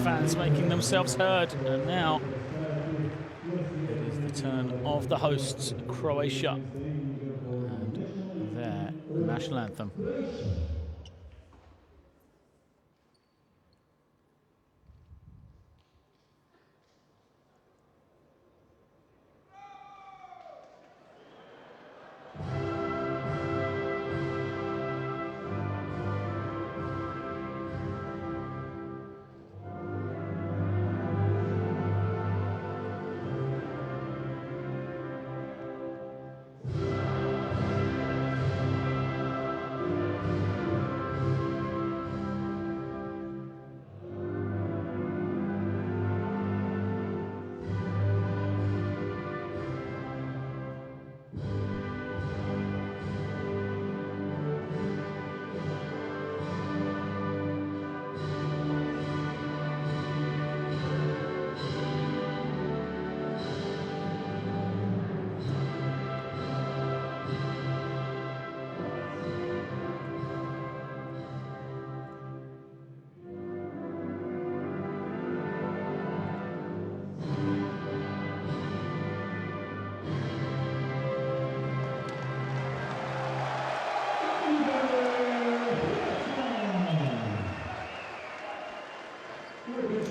fans making themselves heard. And now it is the turn of the hosts, Croatia, and their national anthem.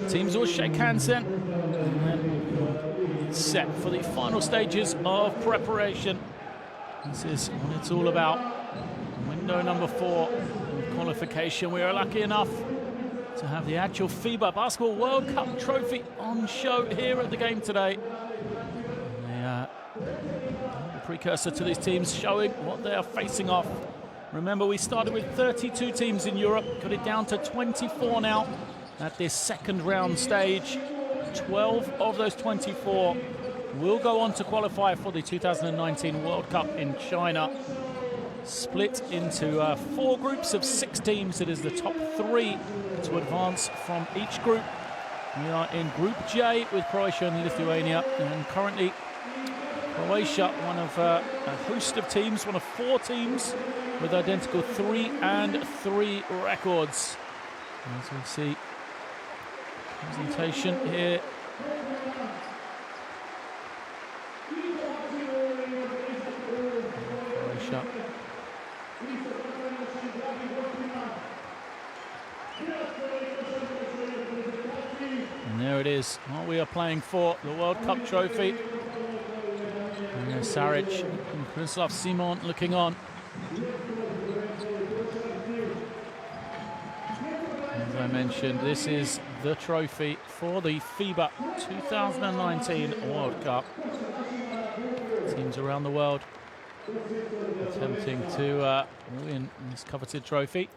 Teams will shake hands then, and then set for the final stages of preparation. This is what it's all about. Window number 4 in qualification. We are lucky enough to have the actual FIBA Basketball World Cup trophy on show here at the game today. The precursor to these teams showing what they are facing off. Remember, we started with 32 teams in Europe, got it down to 24 now at this second round stage. 12 of those 24 will go on to qualify for the 2019 World Cup in China. Split into 4 groups of 6 teams. It is the top 3 to advance from each group. We are in Group J with Croatia and Lithuania, and currently Croatia, one of a host of teams, one of 4 teams with identical 3-3 records. As we see presentation here. Croatia. And there it is, what we are playing for, the World Cup trophy. And there's Saric and Krislav Simon looking on. As I mentioned, this is the trophy for the FIBA 2019 World Cup. Teams around the world attempting to win this coveted trophy.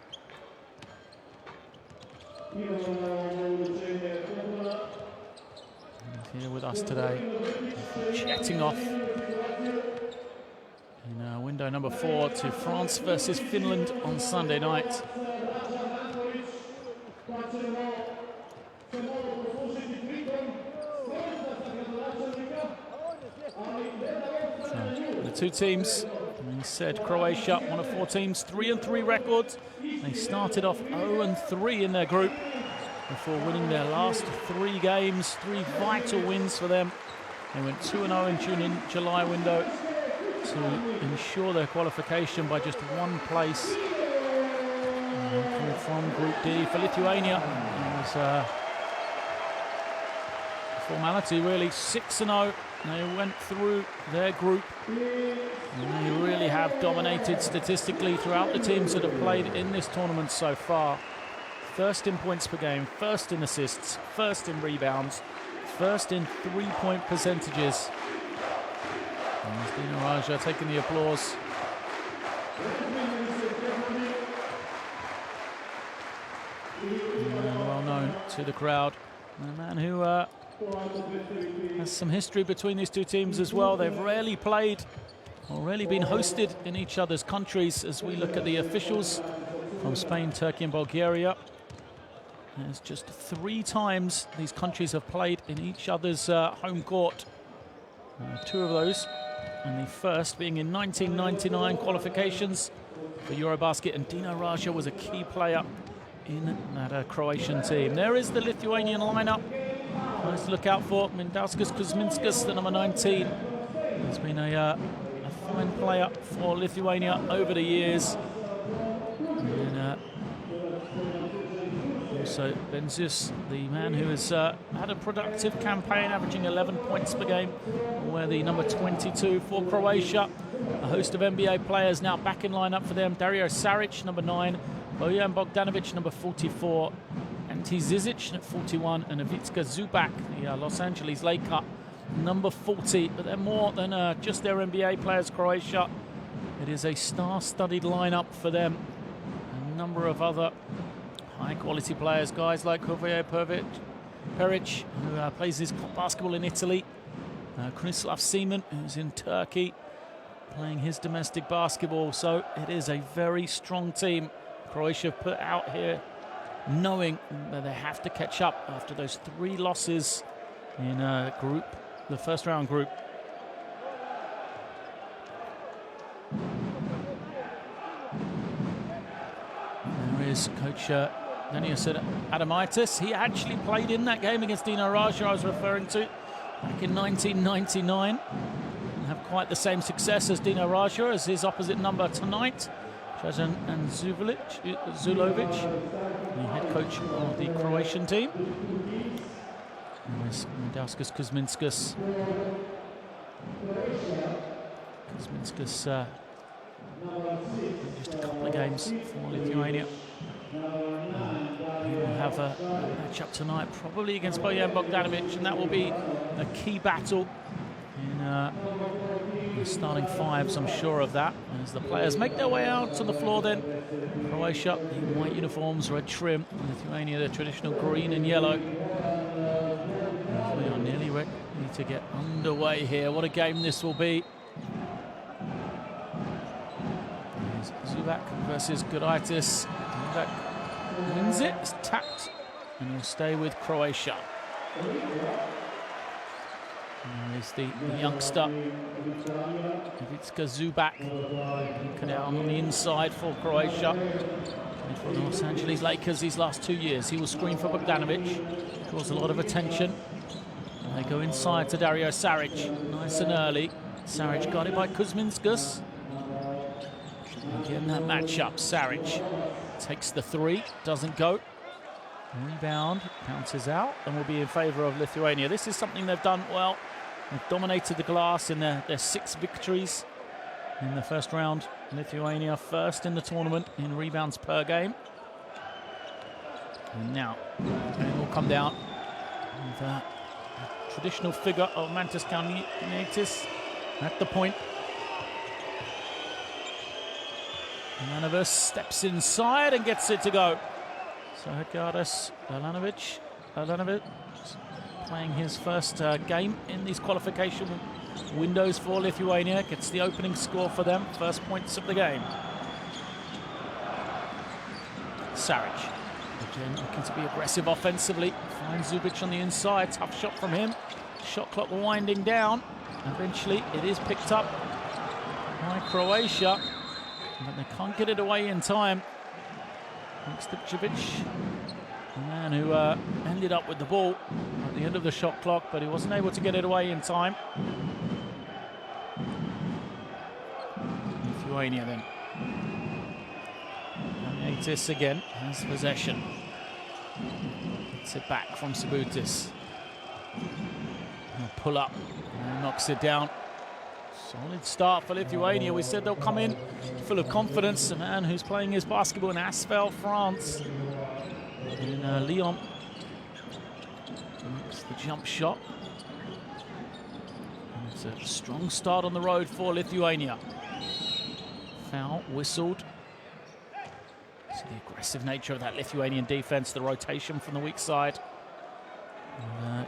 And here with us today, jetting off in window number 4 to France versus Finland on Sunday night. So, the 2 teams, we said Croatia, one of 4 teams, 3-3 records. They started off 0-3 in their group before winning their last 3 games, 3 vital wins for them. They went 2-0 in June and July window to ensure their qualification by just 1 place. From Group D for Lithuania, it was a formality really. 6-0, they went through their group, and they really have dominated statistically throughout the teams that have played in this tournament so far. First in points per game, first in assists, first in rebounds, first in 3-point percentages. And Dino Raja taking the applause. Well known to the crowd. And a man who has some history between these 2 teams as well. They've rarely played or rarely been hosted in each other's countries. As we look at the officials from Spain, Turkey and Bulgaria, there's just 3 times these countries have played in each other's home court. 2 of those, and the first being in 1999 qualifications for Eurobasket, and Dino Raja was a key player in that Croatian team. There is the Lithuanian lineup. Nice to look out for. Mindauskas Kuzminskas, the number 19. He's been a fine player for Lithuania over the years. And also Benzius, the man who has had a productive campaign, averaging 11 points per game. We're the number 22 for Croatia. A host of NBA players now back in lineup for them. Dario Saric, number 9. Bojan Bogdanovic, number 44. Ante Zizic at 41. And Ivica Zubac, the Los Angeles Laker, number 40. But they're more than just their NBA players, Croatia. It is a star-studded lineup for them. A number of other high-quality players, guys like Javier Peric, who plays his basketball in Italy. Krunislav Seaman, who's in Turkey, playing his domestic basketball. So it is a very strong team Croatia have put out here, knowing that they have to catch up after those 3 losses in the first round group. There is Coach Denius Adamaitis. He actually played in that game against Dino Raja I was referring to back in 1999. Didn't have quite the same success as Dino Raja as his opposite number tonight, Dražan Zulovic, the head coach of the Croatian team. There's Mindauskas Kuzminskas. Kuzminskas just a couple of games for Lithuania. He will have a match-up tonight, probably against Bojan Bogdanovic, and that will be a key battle in the starting 5s, I'm sure of that. As the players make their way out to the floor then. Croatia in white uniforms, red trim. Lithuania, the traditional green and yellow. We are nearly ready to get underway here. What a game this will be. There's Zubac versus Gudaitis. Zubac wins it, it's tapped, and he'll stay with Croatia. There is the youngster, Ivica Zubac, looking out on the inside for Croatia. Played for the Los Angeles Lakers these last 2 years. He will screen for Bogdanovic, draws a lot of attention. And they go inside to Dario Saric, nice and early. Saric guarded by Kuzminskas. Again, that matchup, Saric takes the 3, doesn't go. Rebound, bounces out, and will be in favour of Lithuania. This is something they've done well. They've dominated the glass in their 6 victories in the first round. Lithuania first in the tournament in rebounds per game. And now, it will come down with a traditional figure of Mantas Kalnietis at the point. Ivanovic steps inside and gets it to go. So Hedgaras Alanovic playing his first game in these qualification windows for Lithuania, gets the opening score for them, first points of the game. Saric, again looking to be aggressive offensively, finds Zubic on the inside, tough shot from him, shot clock winding down, eventually it is picked up by Croatia, but they can't get it away in time. Stipcevic, the man who ended up with the ball at the end of the shot clock, but he wasn't able to get it away in time. Lithuania then. Kalnietis again has possession. Gets it back from Sabutis. He'll pull up and knocks it down. Solid start for Lithuania. We said they'll come in full of confidence. A man who's playing his basketball in Asvel, France. In Lyon. Makes the jump shot. And it's a strong start on the road for Lithuania. Foul whistled. So the aggressive nature of that Lithuanian defense, the rotation from the weak side.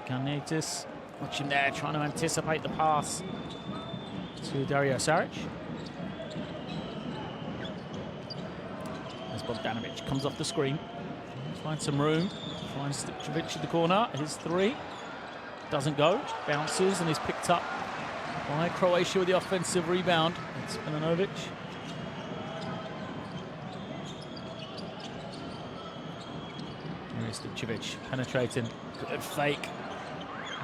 Kalnietis, watch him there, trying to anticipate the pass to Dario Saric. As Bogdanovic comes off the screen, finds some room, finds Stipcevic in the corner, his 3, doesn't go, bounces and is picked up by Croatia with the offensive rebound. It's Milanovic. Stupcevic penetrating, good fake.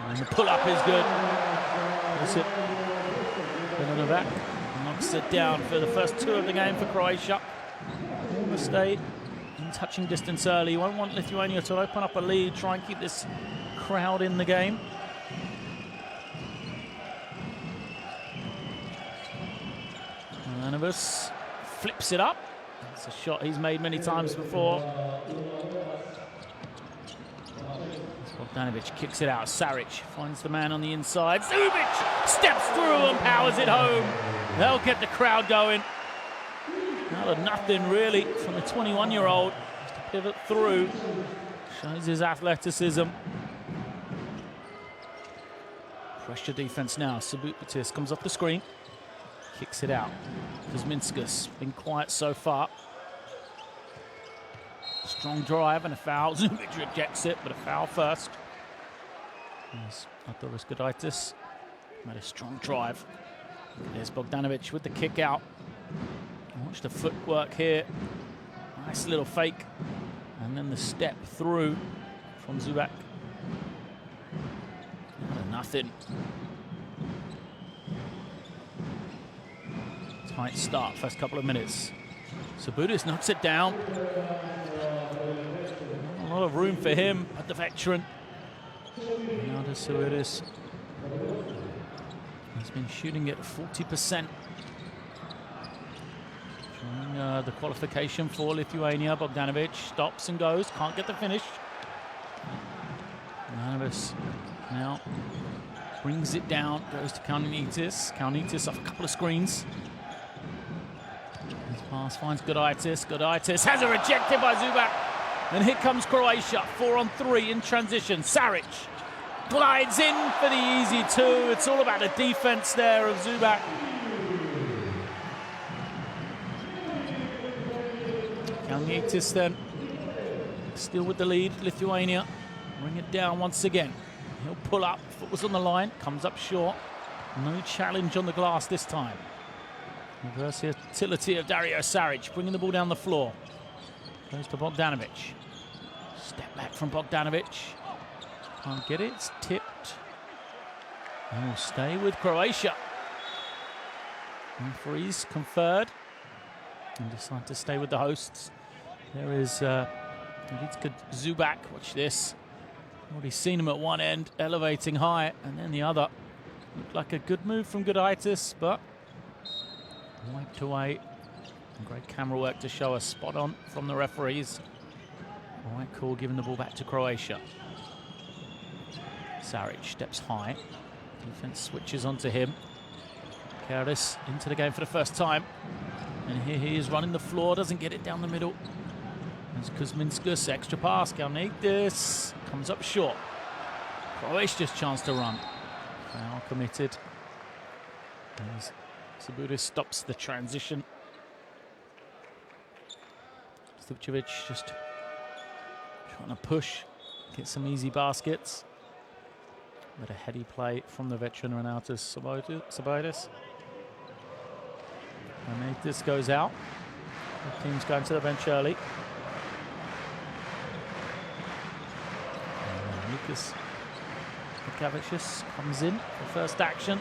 And the pull-up is good. That's it. Novak knocks it down for the first 2 of the game for Croatia. Want to stay in touching distance early. You won't want Lithuania to open up a lead, try and keep this crowd in the game. Anthems flips it up. It's a shot he's made many times before. Bogdanovic kicks it out. Saric finds the man on the inside. Zubic steps through and powers it home. They'll get the crowd going. Out of nothing, really, from the 21-year-old. Just to pivot through. Shows his athleticism. Pressure defense now. Subotic comes off the screen. Kicks it out. Kuzminskas been quiet so far. Strong drive and a foul. Zubic rejects it, but a foul first. Yes, Arturas Gudaitis made a strong drive. There's Bogdanovic with the kick out. Watch the footwork here. Nice little fake. And then the step through from Zubac. Nothing. Tight start, first couple of minutes. Subotic knocks it down. A lot of room for him, but the veteran. Now Subotic has been shooting at 40%. During the qualification for Lithuania, Bogdanovic stops and goes, can't get the finish. Anthems now brings it down, goes to Kalnitis. Kalnitis off a couple of screens. His pass finds Gudaitis. Gudaitis has it rejected by Zubac. And here comes Croatia, 4-on-3 in transition. Saric glides in for the easy 2. It's all about the defense there of Zubac. Kalnitis then still with the lead. Lithuania bring it down once again. He'll pull up, foot was on the line, comes up short. No challenge on the glass this time. The versatility of Dario Saric, bringing the ball down the floor. Goes to Bogdanovic. Step back from Bogdanovic. Can't get it, it's tipped. And will stay with Croatia. Referees conferred and decide to stay with the hosts. There is Zubac, watch this. Already seen him at one end, elevating high, and then the other. Looked like a good move from Gudaitis, but wiped away. And great camera work to show us spot on from the referees. All right, cool, giving the ball back to Croatia. Saric steps high. Defense switches onto him. Karis into the game for the first time. And here he is running the floor, doesn't get it down the middle. There's Kuzminskas, extra pass, Kalnitis comes up short. Croatia's chance to run. Foul committed. As Subotic stops the transition. Stupcevic just trying to push, get some easy baskets. But a heady play from the veteran Renatas Subotic. And this goes out. The team's going to the bench early. Lucas Kavicius comes in for first action.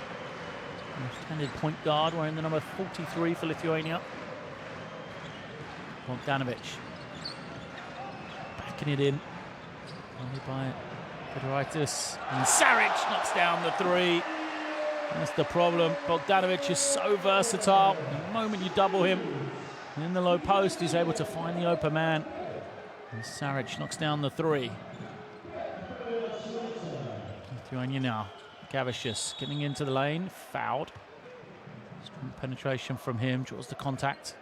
Left-handed point guard wearing the number 43 for Lithuania. Bogdanovic backing it in. Only by Gudaitis. And Saric knocks down the 3. That's the problem. Bogdanovic is so versatile. The moment you double him in the low post, he's able to find the open man. And Saric knocks down the 3. Lithuania now. Kavicius getting into the lane, fouled. Strong penetration from him, draws the contact.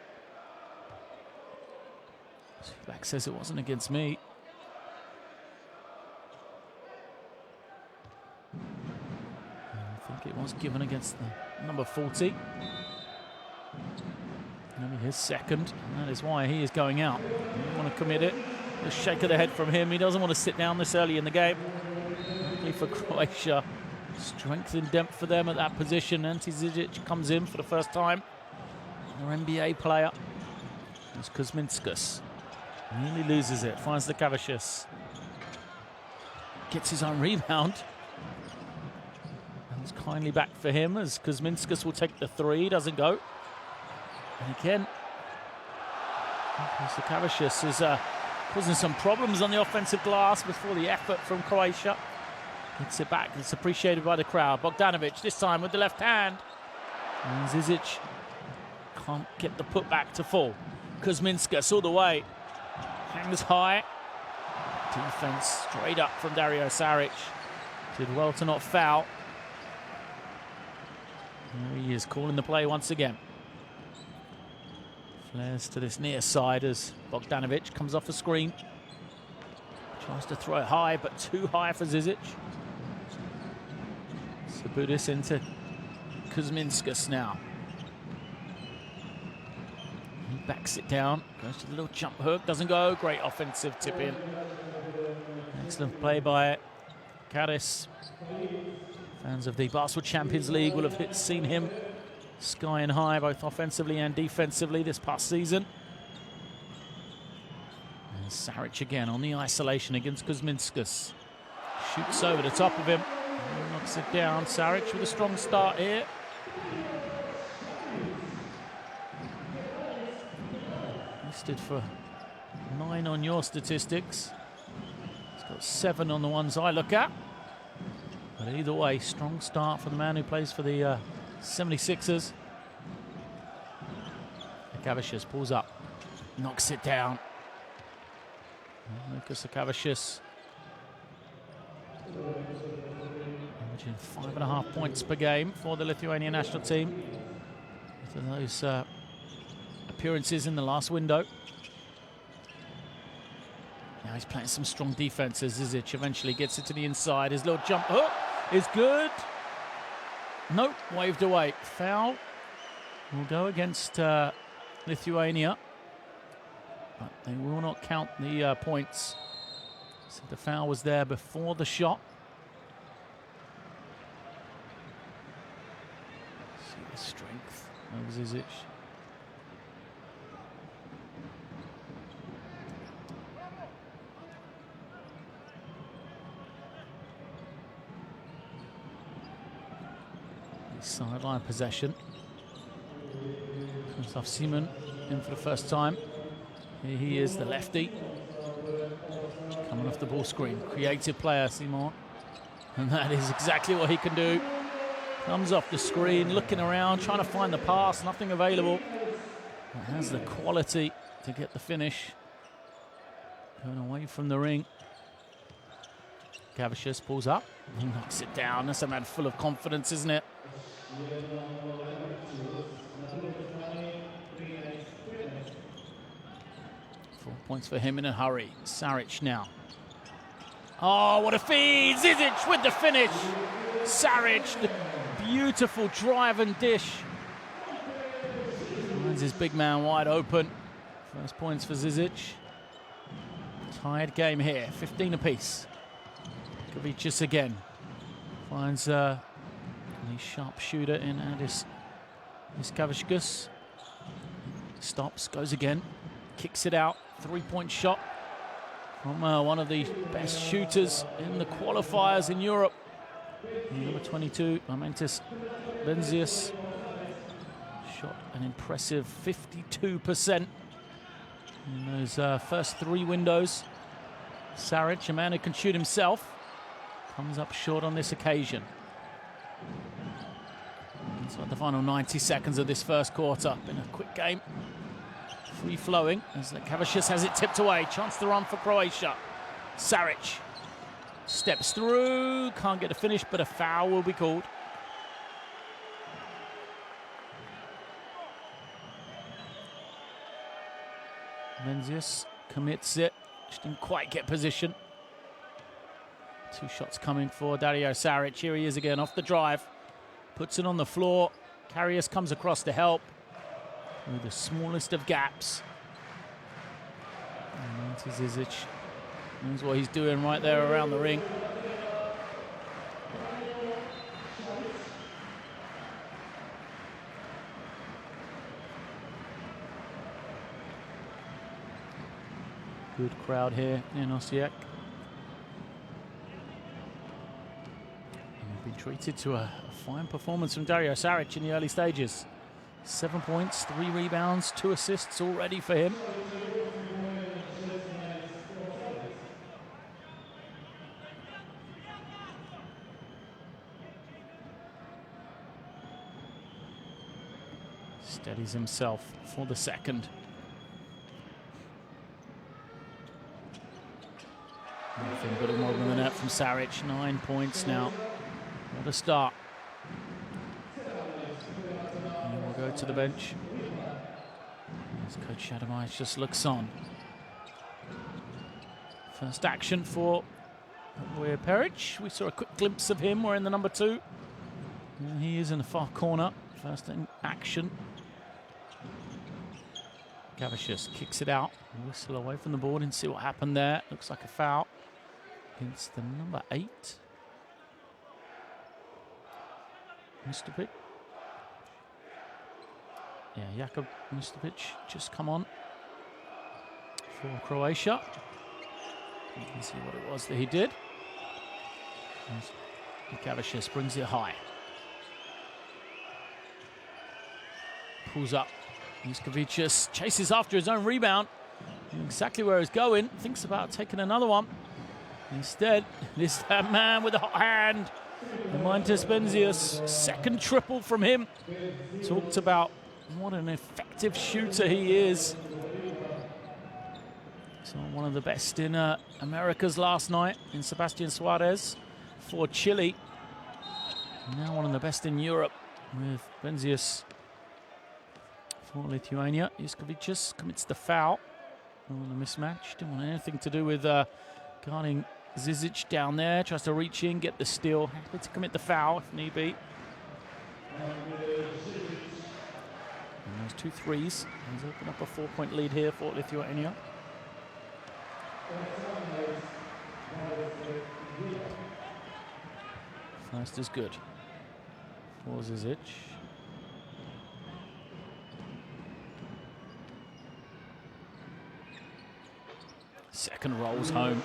Zubac says it wasn't against me. I think it was given against the number 40. Maybe his second, and that is why he is going out. He doesn't want to commit it. A shake of the head from him. He doesn't want to sit down this early in the game. For Croatia, strength and depth for them at that position. Ante Zizic comes in for the first time. Another NBA player. It's Kuzminskas. Nearly loses it. Finds the Kavicius. gets his own rebound. And it's kindly back for him as Kuzminskas will take the three, doesn't go. And again, Kavicius is causing some problems on the offensive glass before the effort from Croatia. Gets it back, it's appreciated by the crowd. Bogdanovic this time with the left hand. And Zizic can't get the putback to fall. Kuzminskas all the way. Hangs high. Defense straight up from Dario Saric. Did well to not foul. There he is, calling the play once again. Flares to this near side as Bogdanovic comes off the screen. Tries to throw it high, but too high for Zizic. Sabudis into Kuzminskas now. He backs it down, goes to the little jump hook, doesn't go. Great offensive tip in. Excellent play by Karis. Fans of the Basketball Champions League will have seen him skying high both offensively and defensively this past season. And Saric again on the isolation against Kuzminskas. Shoots over the top of him. Knocks it down. Saric with a strong start here. Listed for 9 on your statistics. He's got 7 on the ones I look at. But either way, strong start for the man who plays for the 76ers. Kavicius pulls up, knocks it down. Lucas Kavicius averaging 5.5 points per game for the Lithuanian national team. After those appearances in the last window. Now he's playing some strong defenses. Zizic eventually gets it to the inside. His little jump hook is good. Nope, waved away. Foul will go against Lithuania, but they will not count the points. So the foul was there before the shot. See the strength of Zizic. Sideline possession. Comes off Simon in for the first time. Here he is, the lefty. Coming off the ball screen. Creative player, Simon. And that is exactly what he can do. Comes off the screen, looking around, trying to find the pass, nothing available. But has the quality to get the finish. Going away from the ring. Kavicius pulls up, he knocks it down. That's a man full of confidence, isn't it? 4 points for him in a hurry. Saric now. Oh, what a feed! Zizic with the finish. Saric, the beautiful drive and dish. Finds his big man wide open. First points for Zizic. Tied game here, 15 apiece. Kavicius again. Finds the sharpshooter in Adis Kavicius. Stops, goes again. Kicks it out. 3-point shot from one of the best shooters in the qualifiers in Europe. Number 22, Momentus Benzius. Shot an impressive 52% in those first 3 windows. Saric, a man who can shoot himself, comes up short on this occasion. Inside the final 90 seconds of this first quarter. Been a quick game. Free-flowing as Kavicius has it tipped away. Chance to run for Croatia. Saric steps through. Can't get a finish, but a foul will be called. Menzies commits it. Just didn't quite get position. 2 shots coming for Dario Saric. Here he is again off the drive. Puts it on the floor. Karius comes across to help. With the smallest of gaps. And Zizic knows what he's doing right there around the ring. Good crowd here in Osijek. been treated to a fine performance from Dario Saric in the early stages. 7 points, 3 rebounds, 2 assists already for him. Steadies himself for the second. Nothing but a mob in the net from Saric. 9 points now. What a start. And we'll go to the bench. As Coach Shadamai just looks on. First action for Peric. We saw a quick glimpse of him wearing the number 2. And he is in the far corner. First in action. Gavicius kicks it out. Whistle away from the board and see what happened there. Looks like a foul against the number 8. Mustopic. Yeah, Jakub Mustopic just come on for Croatia. You can see what it was that he did. Gavicius brings it high. Pulls up. Muskovic chases after his own rebound. Exactly where he's going. Thinks about taking another one. Instead, this man with a hot hand. Domantas Benzius, second triple from him. Talked about what an effective shooter he is. So one of the best in Americas last night in Sebastian Suarez for Chile. Now one of the best in Europe with Benzius. For Lithuania, Juskovic commits the foul. The mismatch. Didn't want anything to do with guarding Zizic down there. Tries to reach in, get the steal. Happy to commit the foul if need be. And those 2 threes. He's opened up a 4-point lead here for Lithuania. First is good for Zizic. Second rolls home.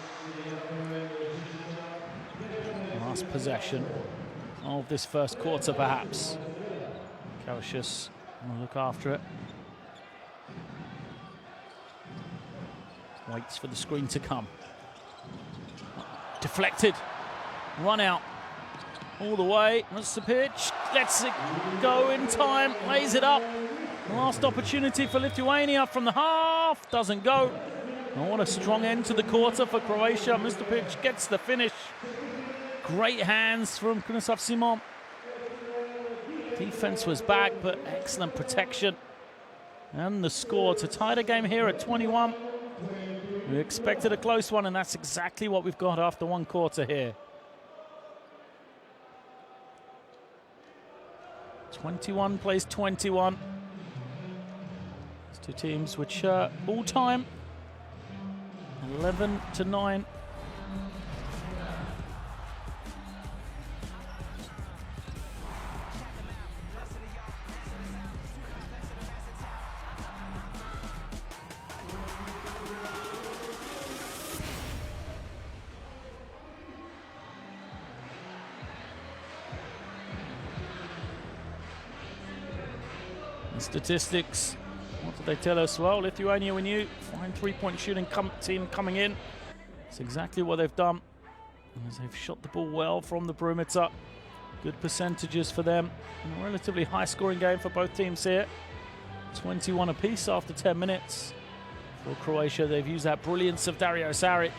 Last possession of this first quarter, perhaps. Gavicius will look after it. Waits for the screen to come. Deflected. Run out. All the way. That's the pitch. Lets it go in time. Lays it up. Last opportunity for Lithuania from the half. Doesn't go. Oh, what a strong end to the quarter for Croatia. Mustopic gets the finish. Great hands from Krunoslav Simon. Defense was back, but excellent protection. And the score to tie the game here at 21. We expected a close one, and that's exactly what we've got after 1 quarter here. 21 plays 21. These 2 teams which are all-time 11-9. The statistics. What did they tell us? Well, Lithuania, we knew. Fine 3-point shooting team coming in. It's exactly what they've done. As they've shot the ball well from the perimeter. Good percentages for them. And a relatively high-scoring game for both teams here. 21 apiece after 10 minutes. For Croatia, they've used that brilliance of Dario Saric.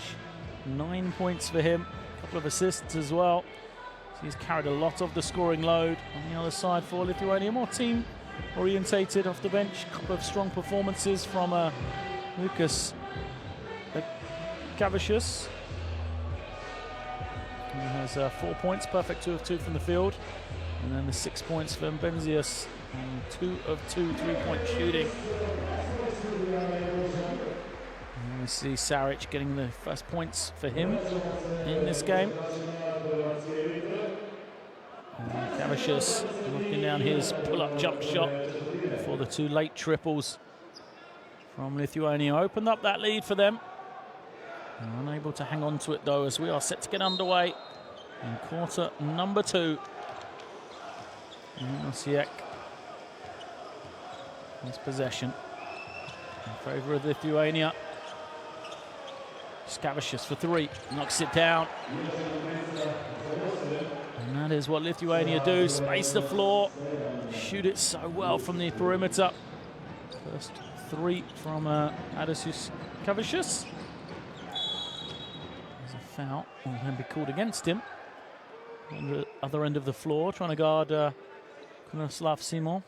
9 points for him. A couple of assists as well. So he's carried a lot of the scoring load. On the other side for Lithuania, more team orientated off the bench. A couple of strong performances from Lukas Gavicius. He has 4 points, perfect 2 of 2 from the field. And then the 6 points from Benzius, 2 of 2 3-point shooting. And we see Saric getting the first points for him in this game. Gavicius knocking down his pull-up jump shot for the 2 late triples from Lithuania. Opened up that lead for them. Unable to hang on to it though, as we are set to get underway in quarter number 2. Osiek has possession in favour of Lithuania. Skavicius for 3, knocks it down. And that is what Lithuania do, space the floor, shoot it so well from the perimeter. First 3 from Adasius Skavicius. There's a foul, will then be called against him. On the other end of the floor, trying to guard Krunoslav Simon.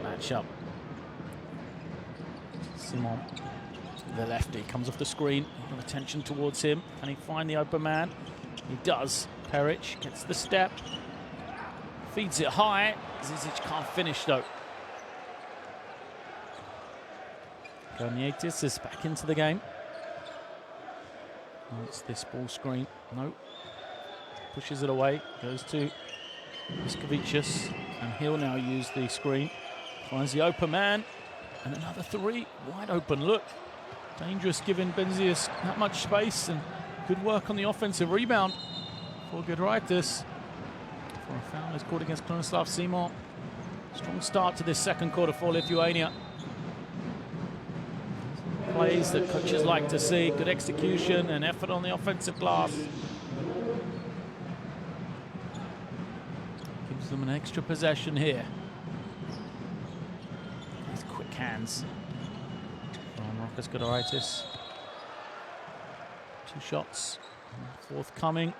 Matchup. Simon, the lefty, comes off the screen. A lot of attention towards him. Can he find the open man? He does. Peric gets the step. Feeds it high. Zizic can't finish though. Garnietis is back into the game. Wants this ball screen. No. Pushes it away. Goes to Skavicius. And he'll now use the screen. Finds the open man. And another 3. Wide open look. Dangerous giving Benzius that much space. And good work on the offensive rebound for Giedraitis. For a foul is called against Krunoslav Simon. Strong start to this second quarter for Lithuania. Plays that coaches like to see. Good execution and effort on the offensive glass. Gives them an extra possession here. These quick hands from Marcus Giedraitis. 2 shots. Forthcoming.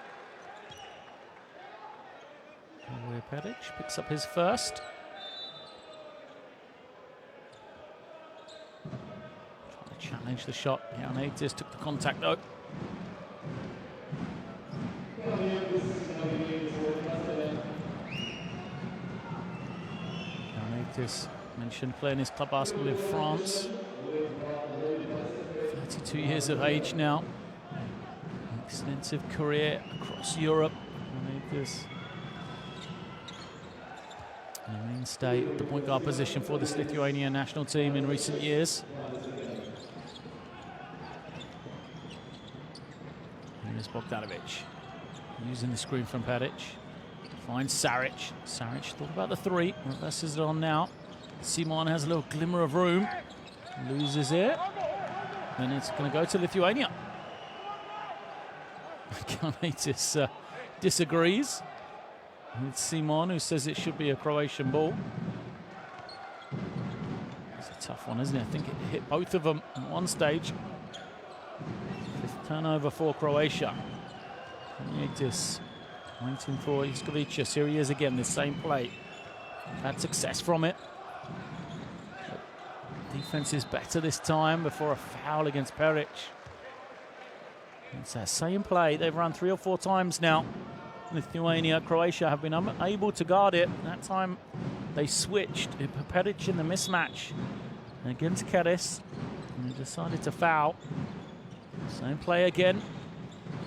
Where Peric picks up his first. Challenge the shot. Garnietis took the contact though. Garnietis mentioned playing his club basketball in France. 32 years of age now. An extensive career across Europe. Garnietis, a mainstay at the point guard position for this Lithuanian national team in recent years. Here's Bogdanovic using the screen from Peric. Finds Saric. Saric thought about the 3. Reverses it on now. Simon has a little glimmer of room. Loses it. And it's going to go to Lithuania. Garnietis disagrees with Simon, who says it should be a Croatian ball. It's a tough one, isn't it? I think it hit both of them at one stage. 5th turnover for Croatia. Garnietis waiting for Skavicius. Here he is again, the same play. Had success from it. But defense is better this time before a foul against Peric. It's that same play. They've run 3 or 4 times now. Lithuania, Croatia have been unable to guard it. That time they switched. Peric in the mismatch against Keres. And they decided to foul. Same play again.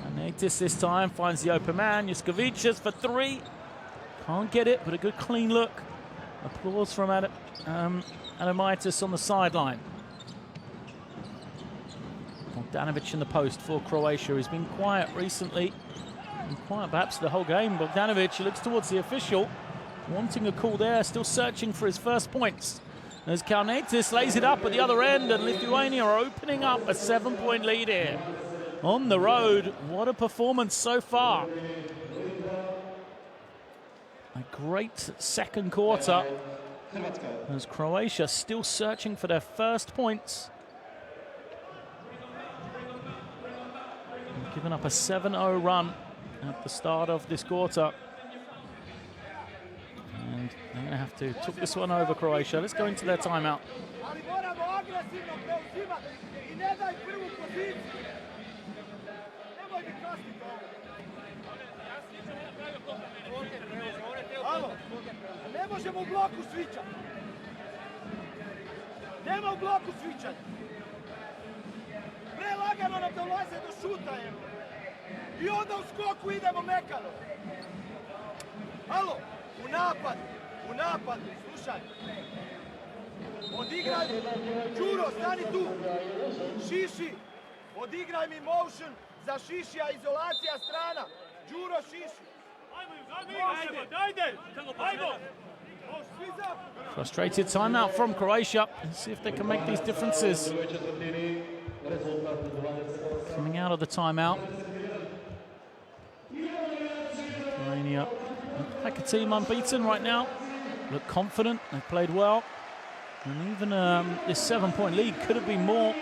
Garnietis this time finds the open man. Skavicius for 3. Can't get it, but a good clean look. Applause from Adamaitis on the sideline. Bogdanovic in the post for Croatia. He's been quiet recently. Been quiet perhaps the whole game. Bogdanovic, he looks towards the official. Wanting a call there, still searching for his first points. As Garnietis lays it up at the other end, and Lithuania are opening up a 7-point lead here. On the road, what a performance so far. A great second quarter. As Croatia still searching for their first points. They've given up a 7-0 run at the start of this quarter. And they're going to have to took this one over, Croatia. Let's go into their timeout. Ne možemo u bloku svičati. Nema u bloku svičati. Prelagano nam dolaze do šuta. I onda u skoku idemo mekano. Alo, u napad. U napadu, slušaj. Odigraj, Đuro, stani tu. Šiši, odigraj mi motion za Šišija, izolacija strana. Đuro, Šiši. Frustrated timeout from Croatia. Let's see if they can make these differences. Coming out of the timeout. Lithuania like a team unbeaten right now. Look confident, they've played well. And even this 7-point lead could have been more.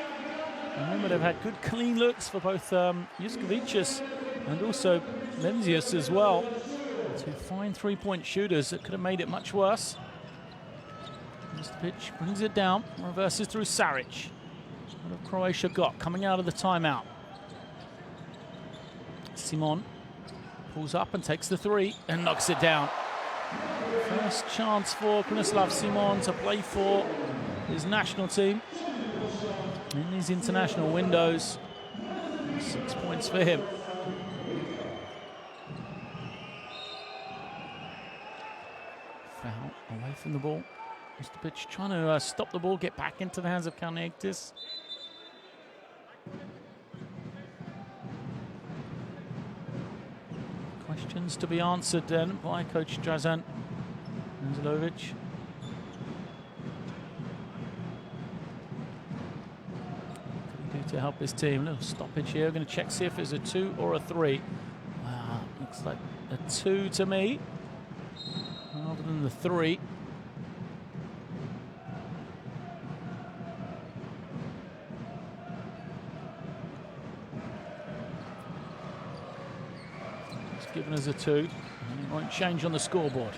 Remember, they've had good clean looks for both Juskovičius and also Menzies as well. Two fine three-point shooters that could have made it much worse. Pitch brings it down, reverses through Saric. What have Croatia got coming out of the timeout? Simon pulls up and takes the three and knocks it down. First chance for Krunoslav Simon to play for his national team in these international windows. 6 points for him. Foul away from the ball. Pitch trying to stop the ball, get back into the hands of Kalnitis. Questions to be answered then by Coach Dražan Anđelović. What can he do to help his team? A little stoppage here. Going to check, see if it's a 2 or a 3. Wow, looks like a 2 to me, rather than the 3. Given as a 2, and it won't change on the scoreboard.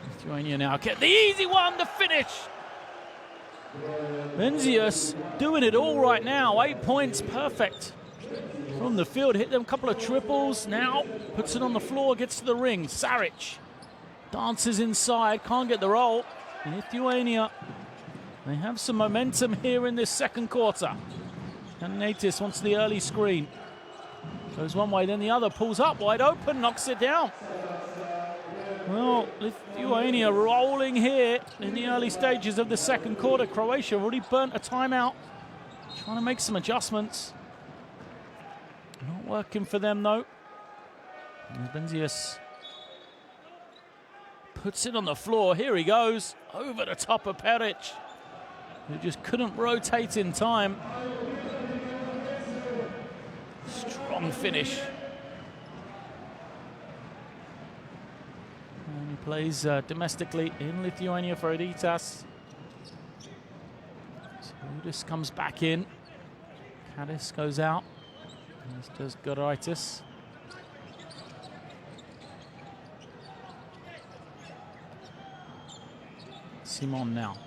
Lithuania now get the easy one to finish. Menzies doing it all right now. 8 points, perfect from the field. Hit them a couple of triples. Now puts it on the floor, gets to the ring. Saric dances inside, can't get the roll. Lithuania, they have some momentum here in this second quarter. And Natis wants the early screen. Goes one way, then the other, pulls up wide open, knocks it down. Well, Lithuania rolling here in the early stages of the second quarter. Croatia already burnt a timeout, trying to make some adjustments. Not working for them though. Menzies puts it on the floor. Here he goes, over the top of Peric, who just couldn't rotate in time. Strong finish. And he plays domestically in Lithuania for Editas. Udis comes back in. Kadis goes out. As does Goraitis. Simon now.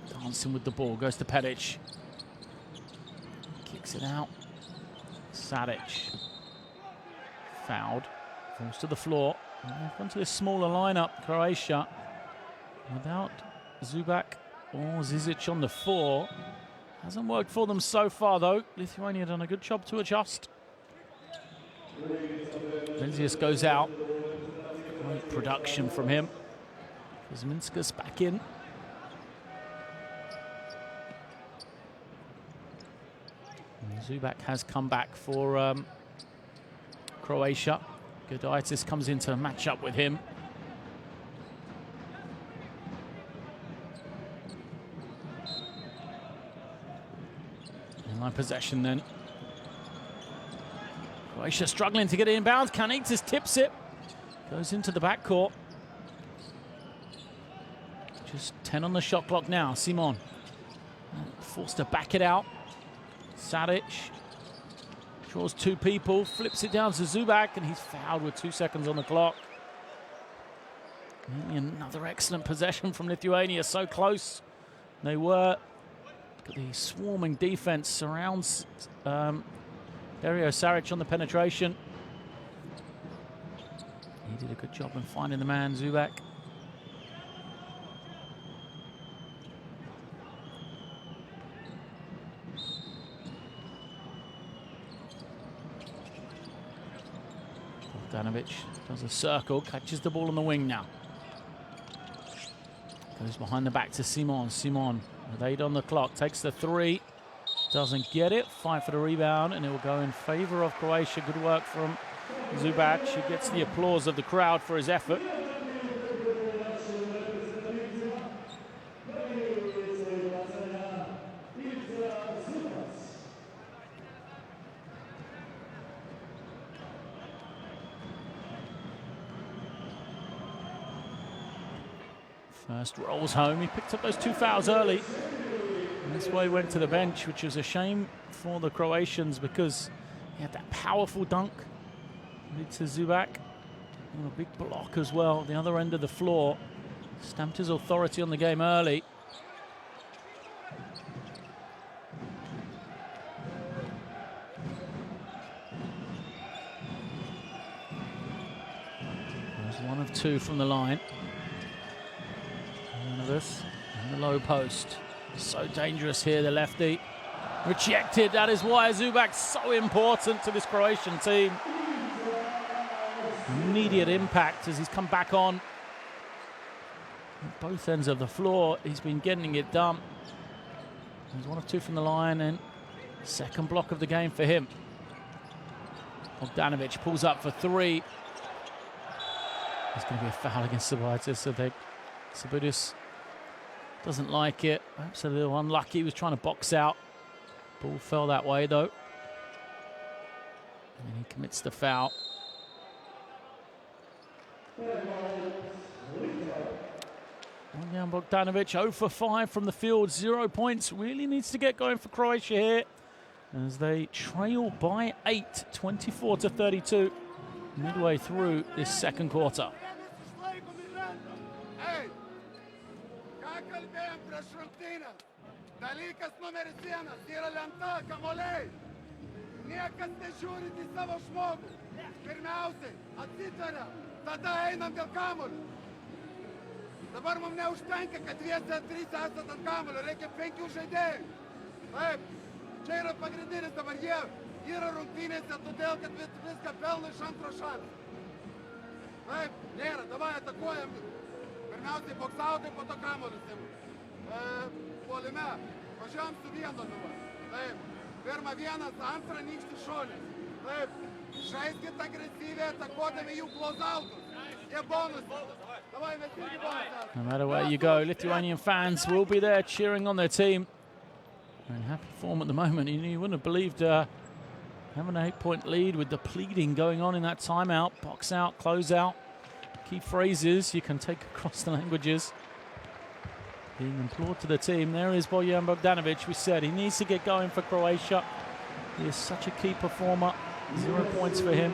Dancing with the ball. Goes to Peric. Kicks it out. Saric fouled, falls to the floor. And onto this smaller lineup, Croatia, without Zubac or Zizic on the 4. Hasn't worked for them so far though. Lithuania done a good job to adjust. Menzies goes out. Great production from him. Kuzminskas back in. Zubac has come back for Croatia. Gudaitis comes in to match up with him. Inline possession then. Croatia struggling to get it inbounds. Kalnitis tips it. Goes into the backcourt. Just 10 on the shot clock now. Simon forced to back it out. Saric draws 2 people, flips it down to Zubac, and he's fouled with 2 seconds on the clock. Another excellent possession from Lithuania, so close they were. Look at the swarming defense surrounds Dario Saric on the penetration. He did a good job in finding the man, Zubac. Bogdanovic does a circle, catches the ball on the wing now. Goes behind the back to Simon. Simon, with 8 on the clock, takes the 3. Doesn't get it. Fight for the rebound, and it will go in favor of Croatia. Good work from Zubac. He gets the applause of the crowd for his effort. First rolls home. He picked up those 2 fouls early. And that's why he went to the bench, which was a shame for the Croatians because he had that powerful dunk to Zubac. And a big block as well, the other end of the floor. Stamped his authority on the game early. There's 1 of 2 from the line. This and the low post. So dangerous here, the lefty. Rejected. That is why Zubac's so important to this Croatian team. Immediate impact as he's come back on. At both ends of the floor, he's been getting it done. There's 1 of 2 from the line, and second block of the game for him. Bogdanovic pulls up for 3. There's going to be a foul against Sabaitis, so Sabaitis doesn't like it. Perhaps a little unlucky. He was trying to box out. Ball fell that way, though. And he commits the foul. Bojan Bogdanovic 0 for 5 from the field. 0 points. Really needs to get going for Croatia here as they trail by 8, 24-32, midway through this second quarter. Dalykas numeris 1 yra lenta, kamuoliai. Niekas nežiūrint į savo žmogų. Pirmiausiai atsitveria, tada einam dėl kamuolio. Dabar mums neužtenka, kad 2-3 esat ant kamuolio, reikia 5 žaidėjų. Taip, čia yra pagrindinis, dabar jie yra rungtynėse, todėl kad viską pelno iš antro šanso. Taip, nėra, davai atakuojam. Pirmiausiai boksautai, po to kamuolis. Puolime, važiuojam su 1 dabar. Taip, pirmą 1, antrą nykštį šonis. Taip, žaiskit agresyviai, atakuodami jų closeoutus. Jie bonus. Davai, mes irgi bonus. No matter where you go, Lithuanian fans will be there cheering on their team. In happy form at the moment. You wouldn't have believed having an 8-point lead with the pleading going on in that timeout. Box out, close out. Key phrases you can take across the languages being implored to the team. There is Bojan Bogdanovic. We said he needs to get going for Croatia. He is such a key performer. 0 points for him.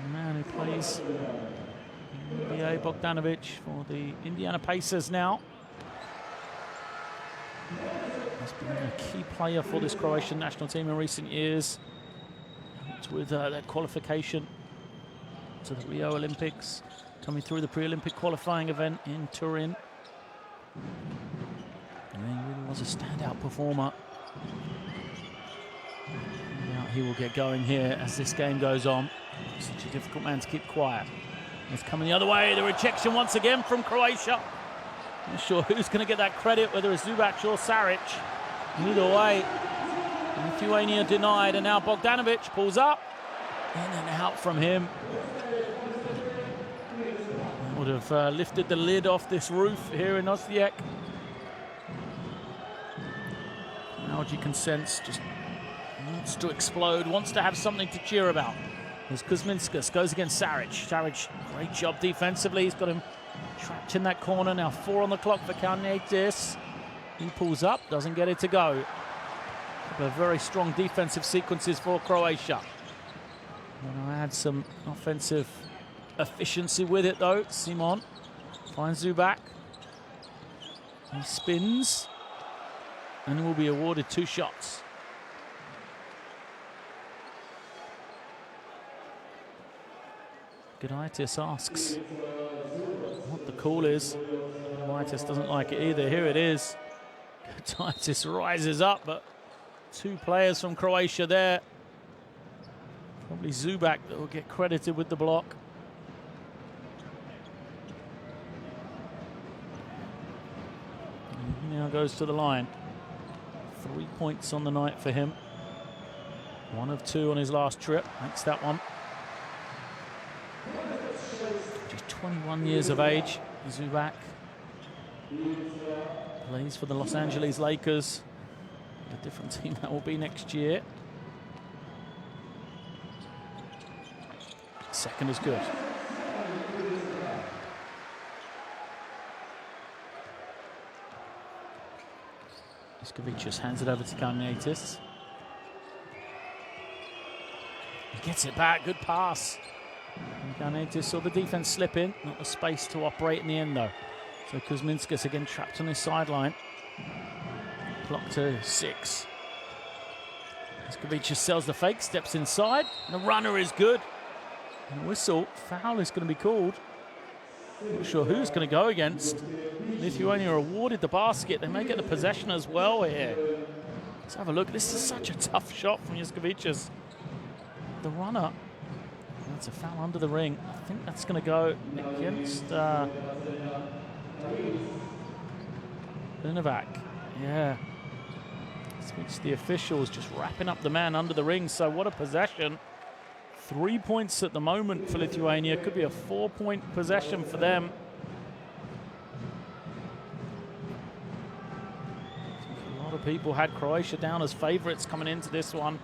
The man who plays NBA, Bogdanovic, for the Indiana Pacers now. Has been a key player for this Croatian national team in recent years. Helped with their qualification to the Rio Olympics, coming through the pre-Olympic qualifying event in Turin. And he really was a standout performer. Now he will get going here as this game goes on. Such a difficult man to keep quiet. It's coming the other way. The rejection once again from Croatia. Not sure who's going to get that credit, whether it's Zubac or Saric. Either way, Lithuania denied, and now Bogdanovic pulls up. In and out from him. Would have lifted the lid off this roof here in Osijek. Now you can sense just wants to explode, wants to have something to cheer about. As Kuzminskas goes against Saric. Saric, great job defensively. He's got him trapped in that corner. Now 4 on the clock for Kalnietis. He pulls up, doesn't get it to go. But very strong defensive sequences for Croatia. And I had some offensive efficiency with it though. Simon finds Zubac. He spins and will be awarded 2 shots. Gudaitis asks what the call is. Gudaitis doesn't like it either. Here it is. Gudaitis rises up, but 2 players from Croatia there Probably Zubak that will get credited with the block. And he now goes to the line. 3 points on the night for him. 1 of 2 on his last trip. Makes that one. Just 21 years of age, Zubak. Plays for the Los Angeles Lakers. A different team that will be next year. Second is good. Iskavicius hands it over to Karnaitis. He gets it back, good pass. Karnaitis saw the defense slip in, not the space to operate in the end though. So Kuzminskas again trapped on his sideline. Clock to 6. Iskavicius sells the fake, steps inside. The runner is good. And a whistle, foul is going to be called. Not sure who's going to go against. Lithuania awarded the basket. They may get the possession as well here. Let's have a look. This is such a tough shot from Iskavicius. The runner. That's a foul under the ring. I think that's going to go against Brnovac. Yeah. Speaks to the officials, just wrapping up the man under the ring. So what a possession. 3 points at the moment for Lithuania. Could be a 4-point possession for them. A lot of people had Croatia down as favourites coming into this one.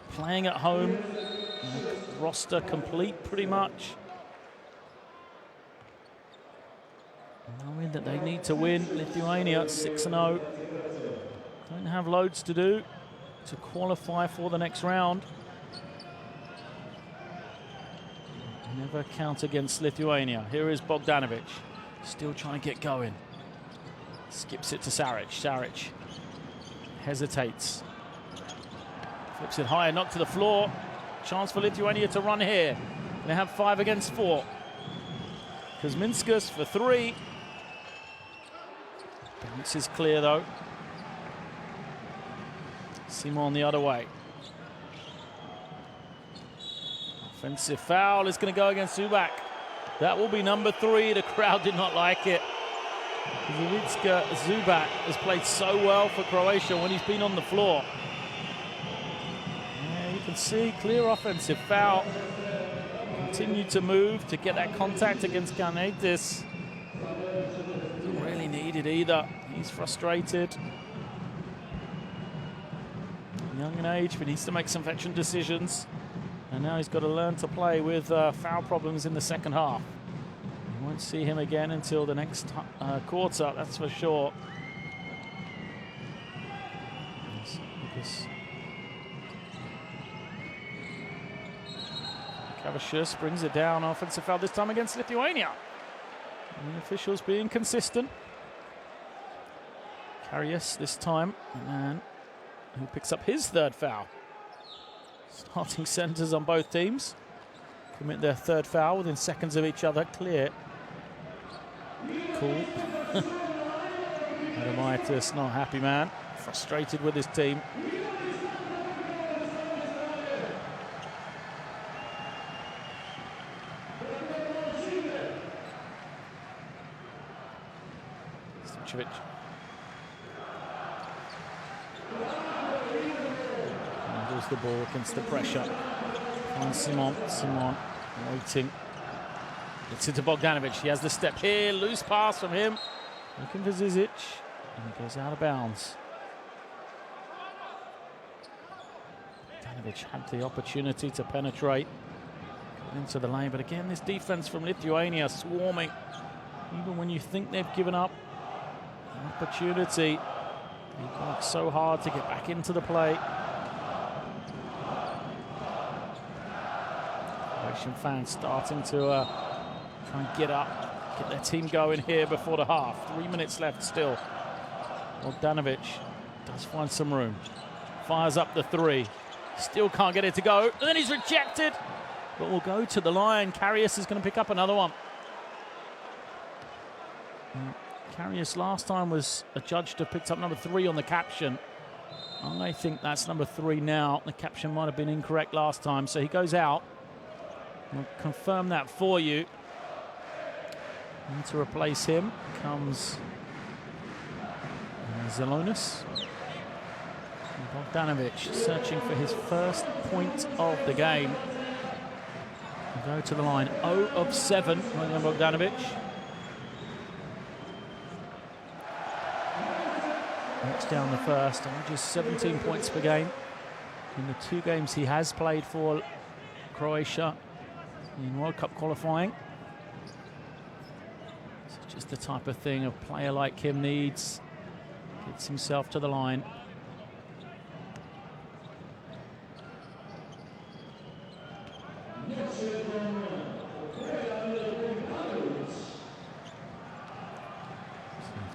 Playing at home. Roster complete pretty much. Knowing that they need to win. Lithuania 6-0. Don't have loads to do to qualify for the next round. Never count against Lithuania. Here is Bogdanovic, still trying to get going. Skips it to Saric. Saric hesitates. Flips it higher, knocked to the floor. Chance for Lithuania to run here. They have 5 against 4. Kuzminskas for 3. Bounce is clear though. Simon the other way. Offensive foul is going to go against Zubak. That will be number 3. The crowd did not like it. Ivica Zubak has played so well for Croatia when he's been on the floor. Yeah, you can see clear offensive foul. Continue to move to get that contact against Karnaitis. Doesn't really need it either. He's frustrated. Young in age, but needs to make some veteran decisions. And now he's got to learn to play with foul problems in the second half. We won't see him again until the next quarter, that's for sure. Kavashus brings it down. Offensive foul this time against Lithuania. And the officials being consistent. Karius this time, the man who picks up his 3rd foul. Starting centres on both teams commit their 3rd foul within seconds of each other. Clear. Cool. Adamaitis, not happy man. Frustrated with his team. Stimcevic. Handles the ball against the pressure. On Simon waiting. It's into Bogdanovic. He has the step here. Loose pass from him. Looking for Zizic. And he goes out of bounds. Bogdanovic had the opportunity to penetrate into the lane. But again, this defense from Lithuania swarming. Even when you think they've given up an opportunity, they work so hard to get back into the play. Croatian fans starting to try and get up, get their team going here before the half. 3 minutes left still. Bogdanovic does find some room. Fires up the 3. Still can't get it to go. And then he's rejected. But will go to the line. Karius is going to pick up another one. Karius last time was adjudged to have picked up number 3 on the caption. I think that's number 3 now. The caption might have been incorrect last time, so he goes out. I'll confirm that for you. And to replace him comes Zelonis. Bogdanovic searching for his first point of the game. Go to the line, 0 of 7, Bogdanovic. Knocks down the first, just 17 points per game in the 2 games he has played for Croatia in World Cup qualifying. It's just the type of thing a player like him needs. Gets himself to the line.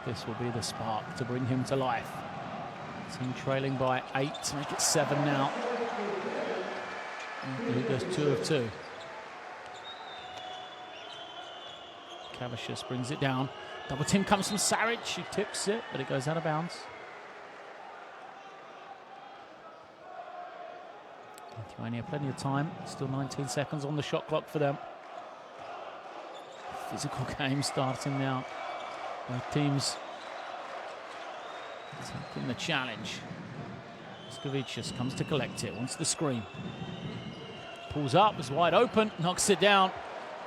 This will be the spark to bring him to life. Team trailing by 8 to make it 7 now. He goes 2 of 2. Cavicius brings it down. Double team comes from Saric. He tips it, but it goes out of bounds. Lithuania, plenty of time. Still 19 seconds on the shot clock for them. Physical game starting now. Both teams taking the challenge. Skavicius comes to collect it, wants the screen. Pulls up, is wide open, knocks it down.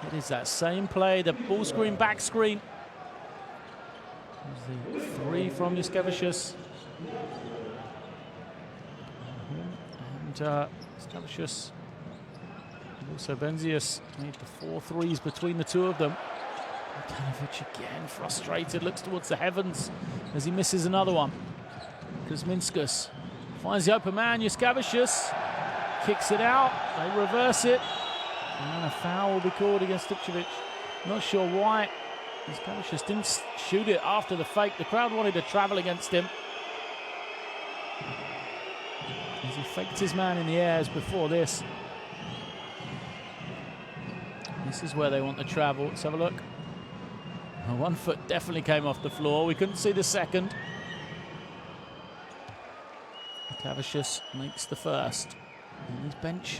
It is that same play, the ball screen, back screen. There's the 3 from Skavicius. And Skavicius and also Benzius made the 4 threes between the 2 of them. Bogdanovic again frustrated, looks towards the heavens as he misses another one. Kuzminskas finds the open man, Skavicius kicks it out, they reverse it, and a foul will be called against Stipcevic. Not sure why Skavicius didn't shoot it after the fake. The crowd wanted to travel against him as he faked his man in the airs before this. This is where they want to travel. Let's have a look. 1 foot definitely came off the floor. We couldn't see the second. Cavicius makes the first. And these bench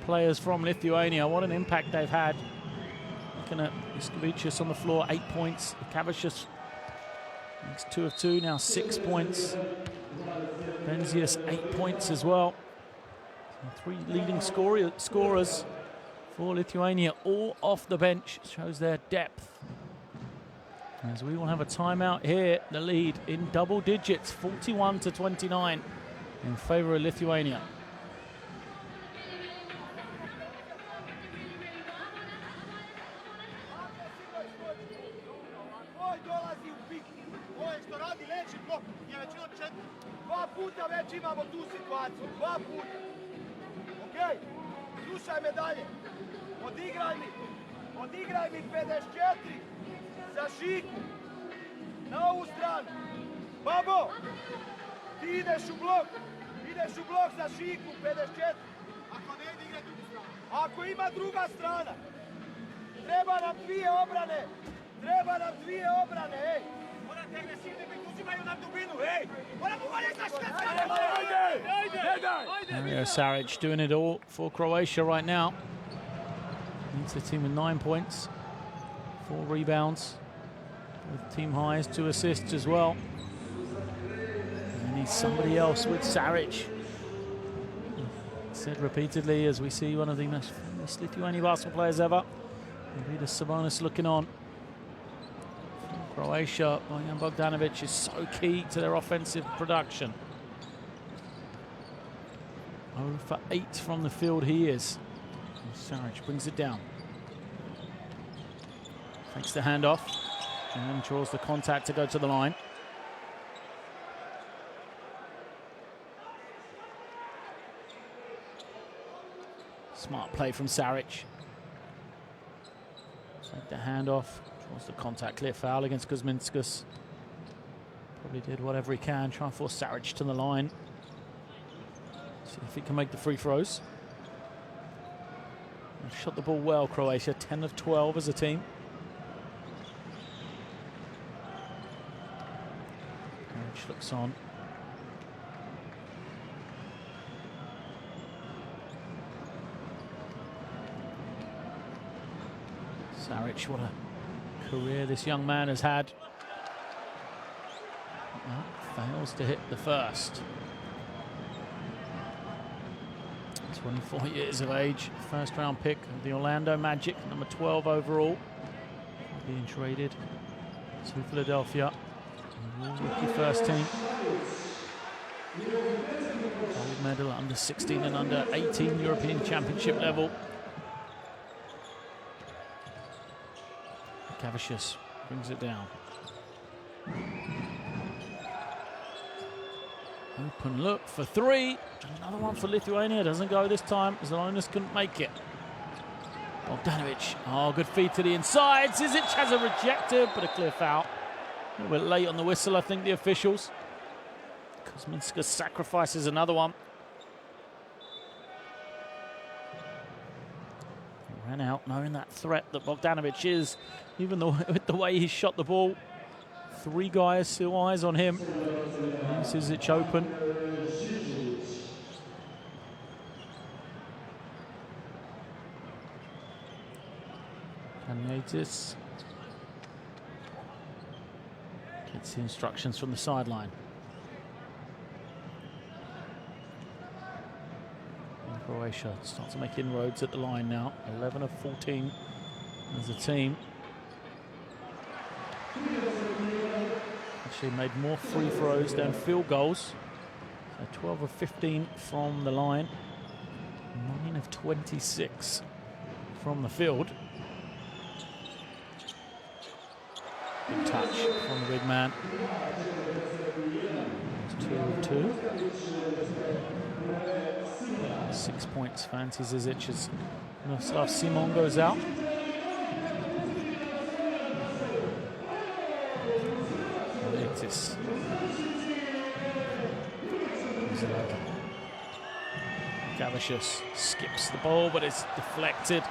players from Lithuania, what an impact they've had. Looking at Skavicius on the floor, 8 points. Cavicius makes 2 of 2, now 6 points. Benzius, 8 points as well. And 3 leading scorers for Lithuania, all off the bench. Shows their depth. As we will have a timeout here, the lead in double digits, 41 to 29 in favor of Lithuania. Odigraj mi 54 za Šiku na ovu stranu. Babo, ti ideš u blok za Šiku 54. Ako ne ide, igra drugu stranu. Ako ima druga strana, treba nam 2 obrane, ej. Morate agresivni biti, uzimaju nam dubinu, ej. Moramo bolje Mario Saric doing it all for Croatia right now. Leads the team with 9 points, 4 rebounds, with team highs, 2 assists as well. And he needs somebody else with Saric. Said repeatedly, as we see one of the most famous Lithuanian basketball players ever, Vidas Sabonis looking on. Croatia, Bojan Bogdanovic is so key to their offensive production. 0 for 8 from the field he is. Saric brings it down. Takes the handoff and draws the contact to go to the line. Smart play from Saric. Take the handoff, draws the contact, clear foul against Kuzminskas. Probably did whatever he can, try and force Saric to the line. See if he can make the free throws. They've shot the ball well, Croatia, 10 of 12 as a team. Looks on. Bogdanovic. What a career this young man has had. Fails to hit the first. 24 years of age, first round pick of the Orlando Magic, number 12 overall, being traded to Philadelphia. Rookie first team. Gold medal under 16 and under 18 European Championship level. Cavicius brings it down. Open look for three. Another one for Lithuania. Doesn't go this time. Zalonis couldn't make it. Bogdanovic. Oh, good feed to the inside. Zizic has a rejected, but a clear foul. A little bit late on the whistle, I think, the officials. Kuzminska sacrifices another one. He ran out knowing that threat that Bogdanovic is. Even though with the way he shot the ball. Three guys, still eyes on him. Zizic open. Kaniatis gets the instructions from the sideline. And Croatia starts to make inroads at the line now. 11 of 14 as a team. Actually made more free throws than field goals. So 12 of 15 from the line. 9 of 26 from the field. Good touch from the big man. 2 of 2. 6 points for Ante Zizic as Miroslav Simon goes out. Gavicius skips the ball, but it's deflected.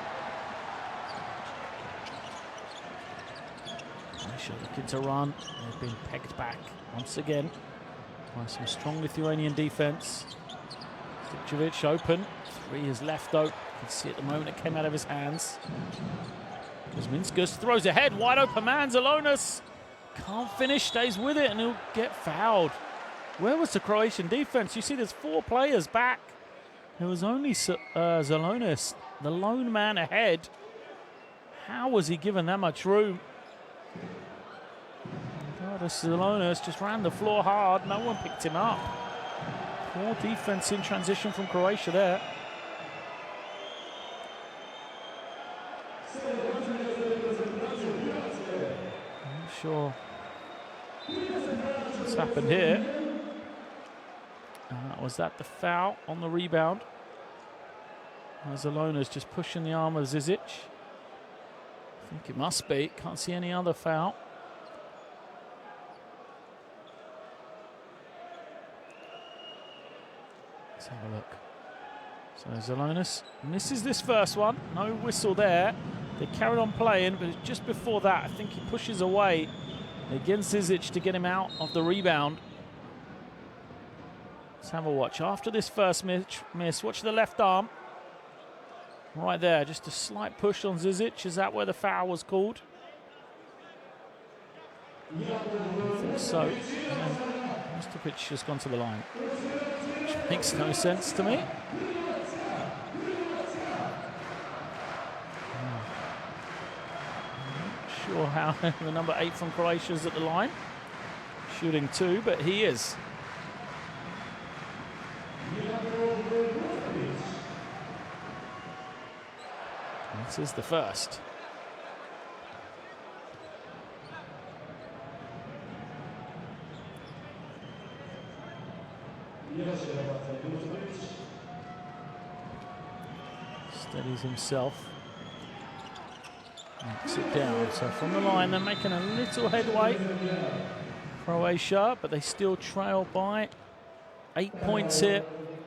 Croatia looking to run. They've been pegged back once again by some strong Lithuanian defense. Stipčević open. Three is left though. You can see at the moment it came out of his hands. Kuzminskas throws ahead. Wide open man. Zalonis can't finish, stays with it, and he'll get fouled. Where was the Croatian defense? You see there's 4 players back. There was only Zalonis, the lone man ahead. How was he given that much room? Zalonis just ran the floor hard. No one picked him up. Poor defense in transition from Croatia there. Not sure what's happened here. Was that the foul on the rebound? Zalonis just pushing the arm of Zizic. I think it must be. Can't see any other foul. Let's have a look. So Zalonis misses this first one. No whistle there. They carried on playing, but just before that, I think he pushes away against Zizic to get him out of the rebound. Let's have a watch. After this first miss, watch the left arm. Right there, just a slight push on Zizic. Is that where the foul was called? I think so. And Stipčević has gone to the line, which makes no sense to me. I'm not sure how the number 8 from Croatia is at the line. Shooting 2, but he is. This is the first. Steadies himself. Knocks it down. So from the line, they're making a little headway. Croatia, but they still trail by 8 points here.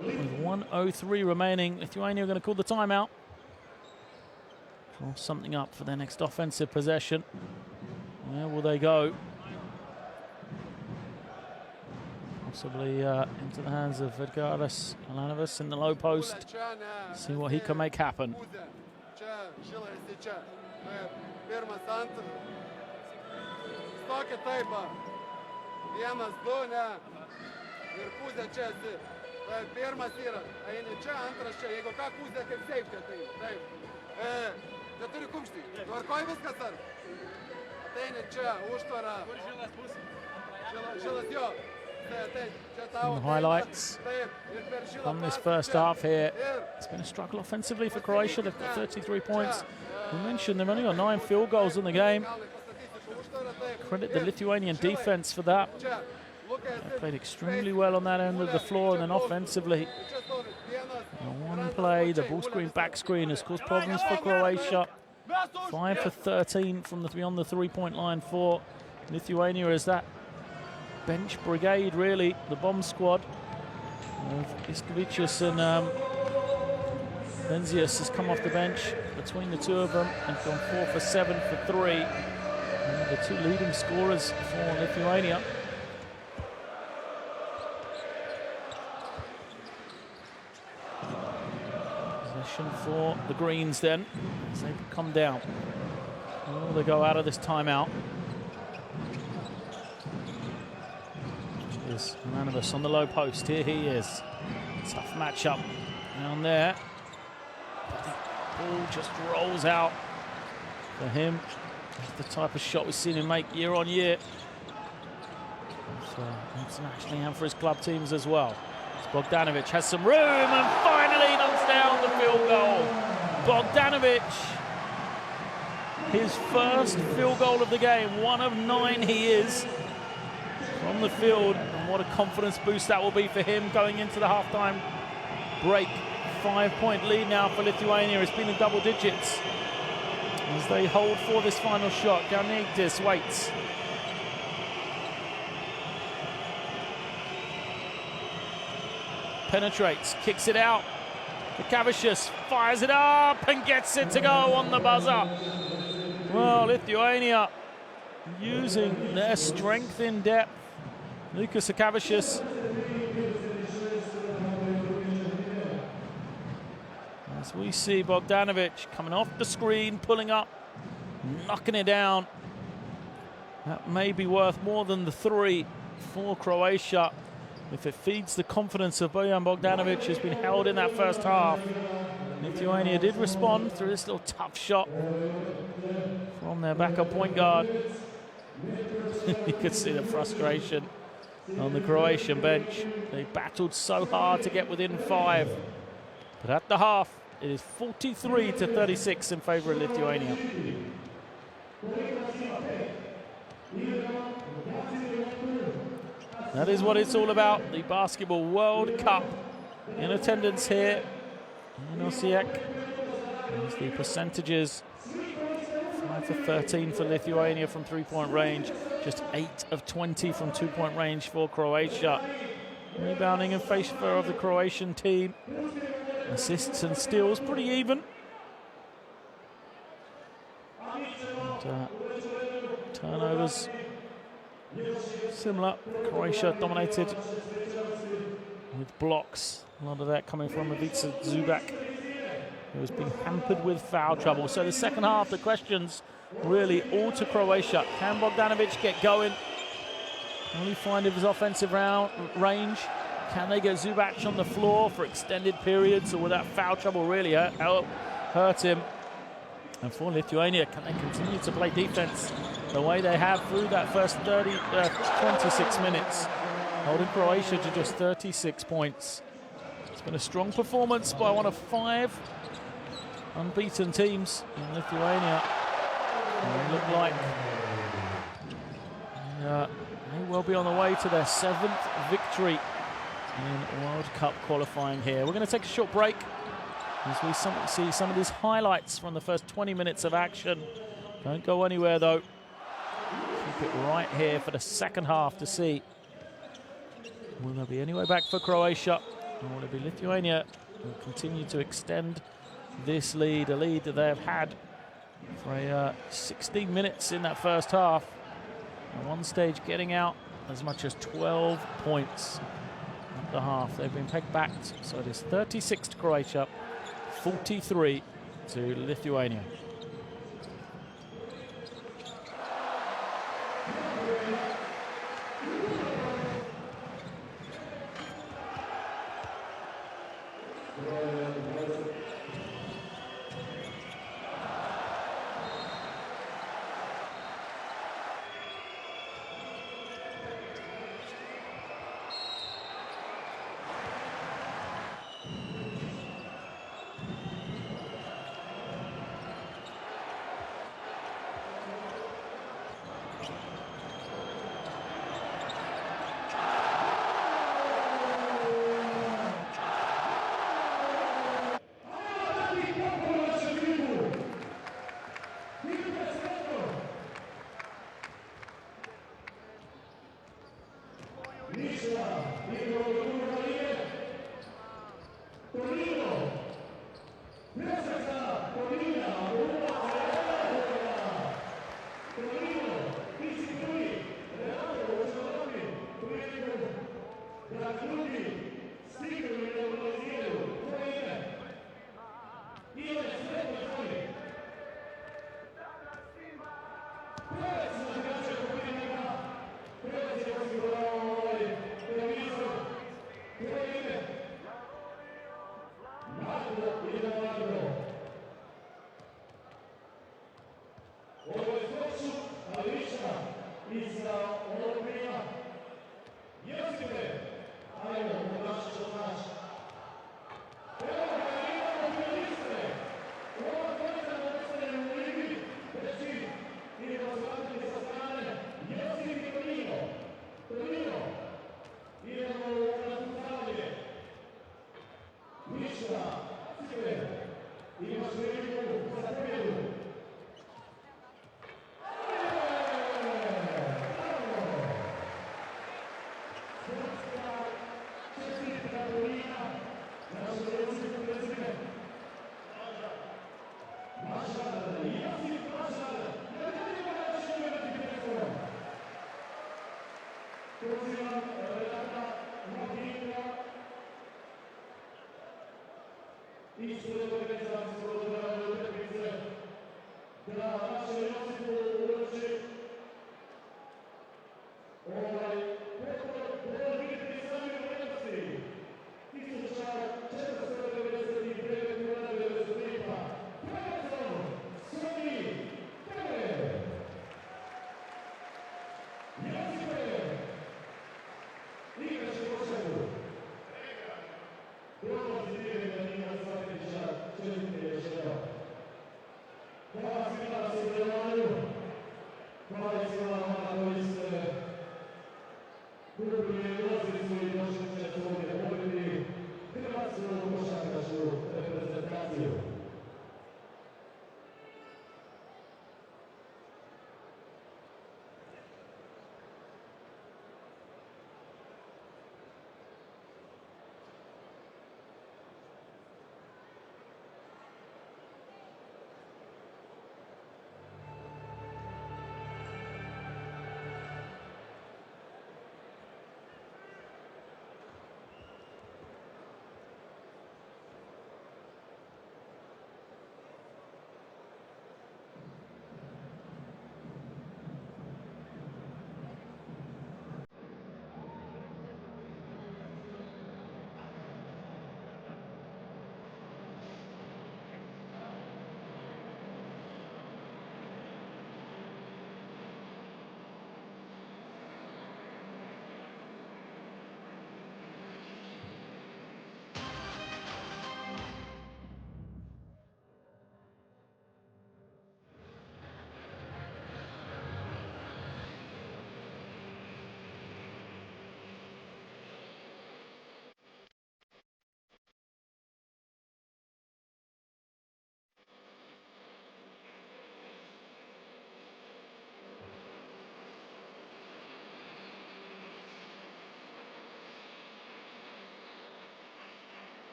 With 1:03 remaining. Lithuania are going to call the timeout. Draw something up for their next offensive possession. Where will they go? Possibly into the hands of Edgaras Alanovas in the low post. See what he can make happen. pirmas antras. Stokit taip, 1-2, ne. Ir pusė čia esi. Tai pirmas yra, eini čia, antras čia. Jeigu ką, pusė kaip seifkė, tai taip. Neturi kumštį. Tvarkoj viskas ar? Ateini čia, užtvara. Kur Žilas bus? Žilas jo. The highlights from this first half here. It's been a struggle offensively for Croatia. They've got 33 points. We mentioned they've only got 9 field goals in the game. Credit the Lithuanian defense for that. They played extremely well on that end of the floor, and then offensively, one play, the ball screen, back screen has caused problems for Croatia. 5 for 13 from beyond the three-point line for Lithuania as that bench brigade, really, the bomb squad of Iskavicius and Benzius has come off the bench between the two of them and gone 4 for 7 for 3. And the two leading scorers for Lithuania. Possession for the Greens then, as they come down. Oh, they go out of this timeout. Here's Anthems on the low post. Here he is. Tough matchup down there. But the ball just rolls out for him. That's the type of shot we've seen him make year on year. Internationally and for his club teams as well. Bogdanovic has some room and finally knocks down the field goal. Bogdanovic, his first field goal of the game, 1 of 9 he is from the field, and what a confidence boost that will be for him going into the halftime break. 5-point lead now for Lithuania. It's been in double digits as they hold for this final shot. Galnigtis waits. Penetrates, kicks it out. Kavicius fires it up and gets it to go on the buzzer. Well, Lithuania using their strength in depth. Lukas Kavicius. As we see Bogdanovic coming off the screen, pulling up, knocking it down. That may be worth more than the 3 for Croatia if it feeds the confidence of Bojan Bogdanovic, who's been held in that first half. Lithuania did respond through this little tough shot from their backup point guard. You could see the frustration on the Croatian bench. They battled so hard to get within 5. But at the half, it is 43-36 in favor of Lithuania. That is what it's all about, the Basketball World Cup. In attendance here in Osijek. There's the percentages. 5 for 13 for Lithuania from three-point range. Just 8 of 20 from two-point range for Croatia. Rebounding in favor of the Croatian team. Assists and steals pretty even. And, turnovers similar. Croatia dominated with blocks. A lot of that coming from Ivica Zubac, who has been hampered with foul trouble. So the second half, the questions really all to Croatia. Can Bogdanovic get going? Will he find his offensive range? Can they get Zubac on the floor for extended periods, or will that foul trouble really hurt him? And for Lithuania, can they continue to play defense the way they have through that first 26 minutes, holding Croatia to just 36 points? It's been a strong performance by one of 5 unbeaten teams in Lithuania. They look like they may well be on the way to their 7th victory in World Cup qualifying here. We're going to take a short break as we see some of these highlights from the first 20 minutes of action. Don't go anywhere though. Keep it right here for the second half to see, will there be any way back for Croatia, or will it be Lithuania who will continue to extend this lead, a lead that they have had for 16 minutes in that first half. At one stage getting out as much as 12 points at the half. They've been pegged back, so it is 36 to Croatia, 43 to Lithuania.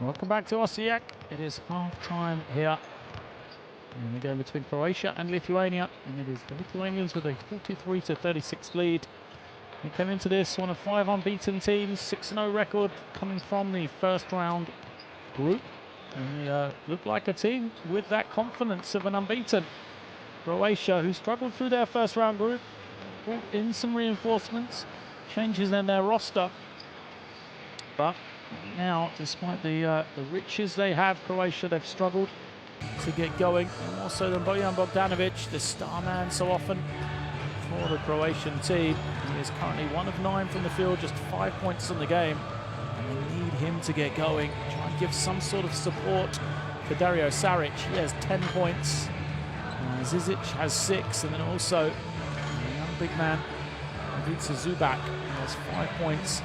Welcome back to Osijek. It is half-time here in the game between Croatia and Lithuania, and it is the Lithuanians with a 43-36 lead. They came into this one of 5 unbeaten teams, 6-0 record coming from the first round group, and they look like a team with that confidence of an unbeaten. Croatia, who struggled through their first round group, brought in some reinforcements, changes in their roster, but now, despite the riches they have, Croatia, they've struggled to get going. And more so than Bojan Bogdanovic, the star man so often for the Croatian team. He is currently 1 of 9 from the field, just 5 points in the game. And they need him to get going, try and give some sort of support for Dario Saric. He has 10 points. Zizic has 6, and then also a young big man, Ivica Zubac, has 5 points.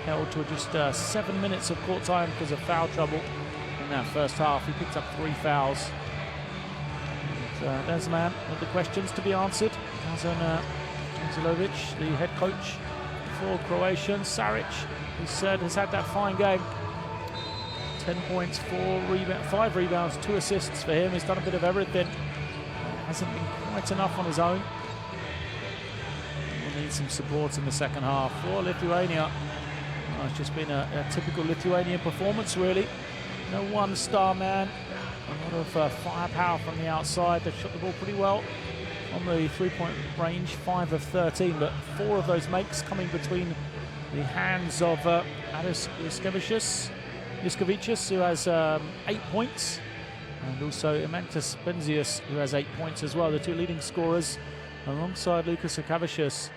Held to just 7 minutes of court time because of foul trouble in that first half. He picked up 3 fouls. And, there's a man with the questions to be answered. Drazen Anzilovic, the head coach for Croatia. Saric, he said, has had that fine game. 10 points, 5 rebounds, 2 assists for him. He's done a bit of everything. Hasn't been quite enough on his own. We'll need some support in the second half for Lithuania. It's just been a typical Lithuanian performance, really. No one star man. A lot of firepower from the outside. They've shot the ball pretty well on the 3-point range, 5 of 13, but 4 of those makes coming between the hands of Adis Juskevicius, who has 8 points, and also Imantas Benzius, who has 8 points as well, the 2 leading scorers, alongside Lukas Akavicius.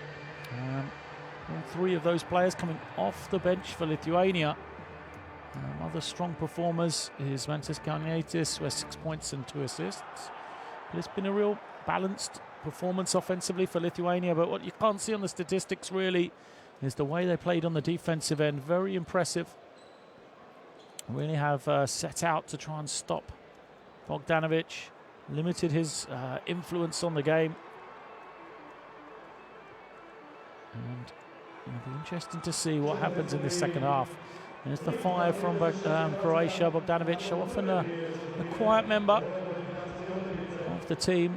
All 3 of those players coming off the bench for Lithuania. Other strong performers is Mantas Kalnietis, who has 6 points and 2 assists. But it's been a real balanced performance offensively for Lithuania, but what you can't see on the statistics really is the way they played on the defensive end. Very impressive. Really have set out to try and stop Bogdanovic, limited his influence on the game. And it'll be interesting to see what happens in this second half. And it's the 5 from Croatia. Bogdanovic, so often a quiet member of the team,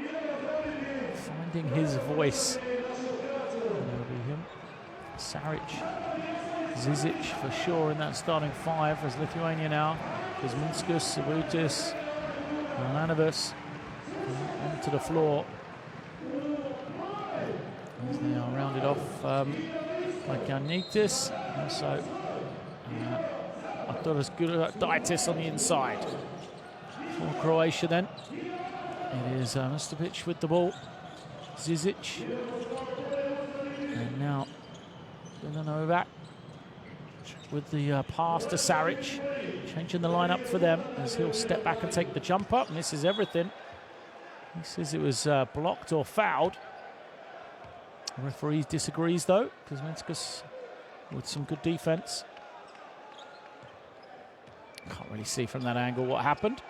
finding his voice. And it'll be him. Saric, Zizic for sure in that starting 5 as Lithuania now. Kuzminskas, Sabutis, Lanovas onto the floor. As they are rounded off by Kalnietis. Also, Arturas Gudaitis on the inside. For Croatia then, it is Mustovic with the ball. Zizic. And now Novak with the pass to Saric. Changing the lineup for them as he'll step back and take the jump up. Misses everything. He says it was blocked or fouled. The referee disagrees though, because Kuzminskas with some good defense. Can't really see from that angle what happened.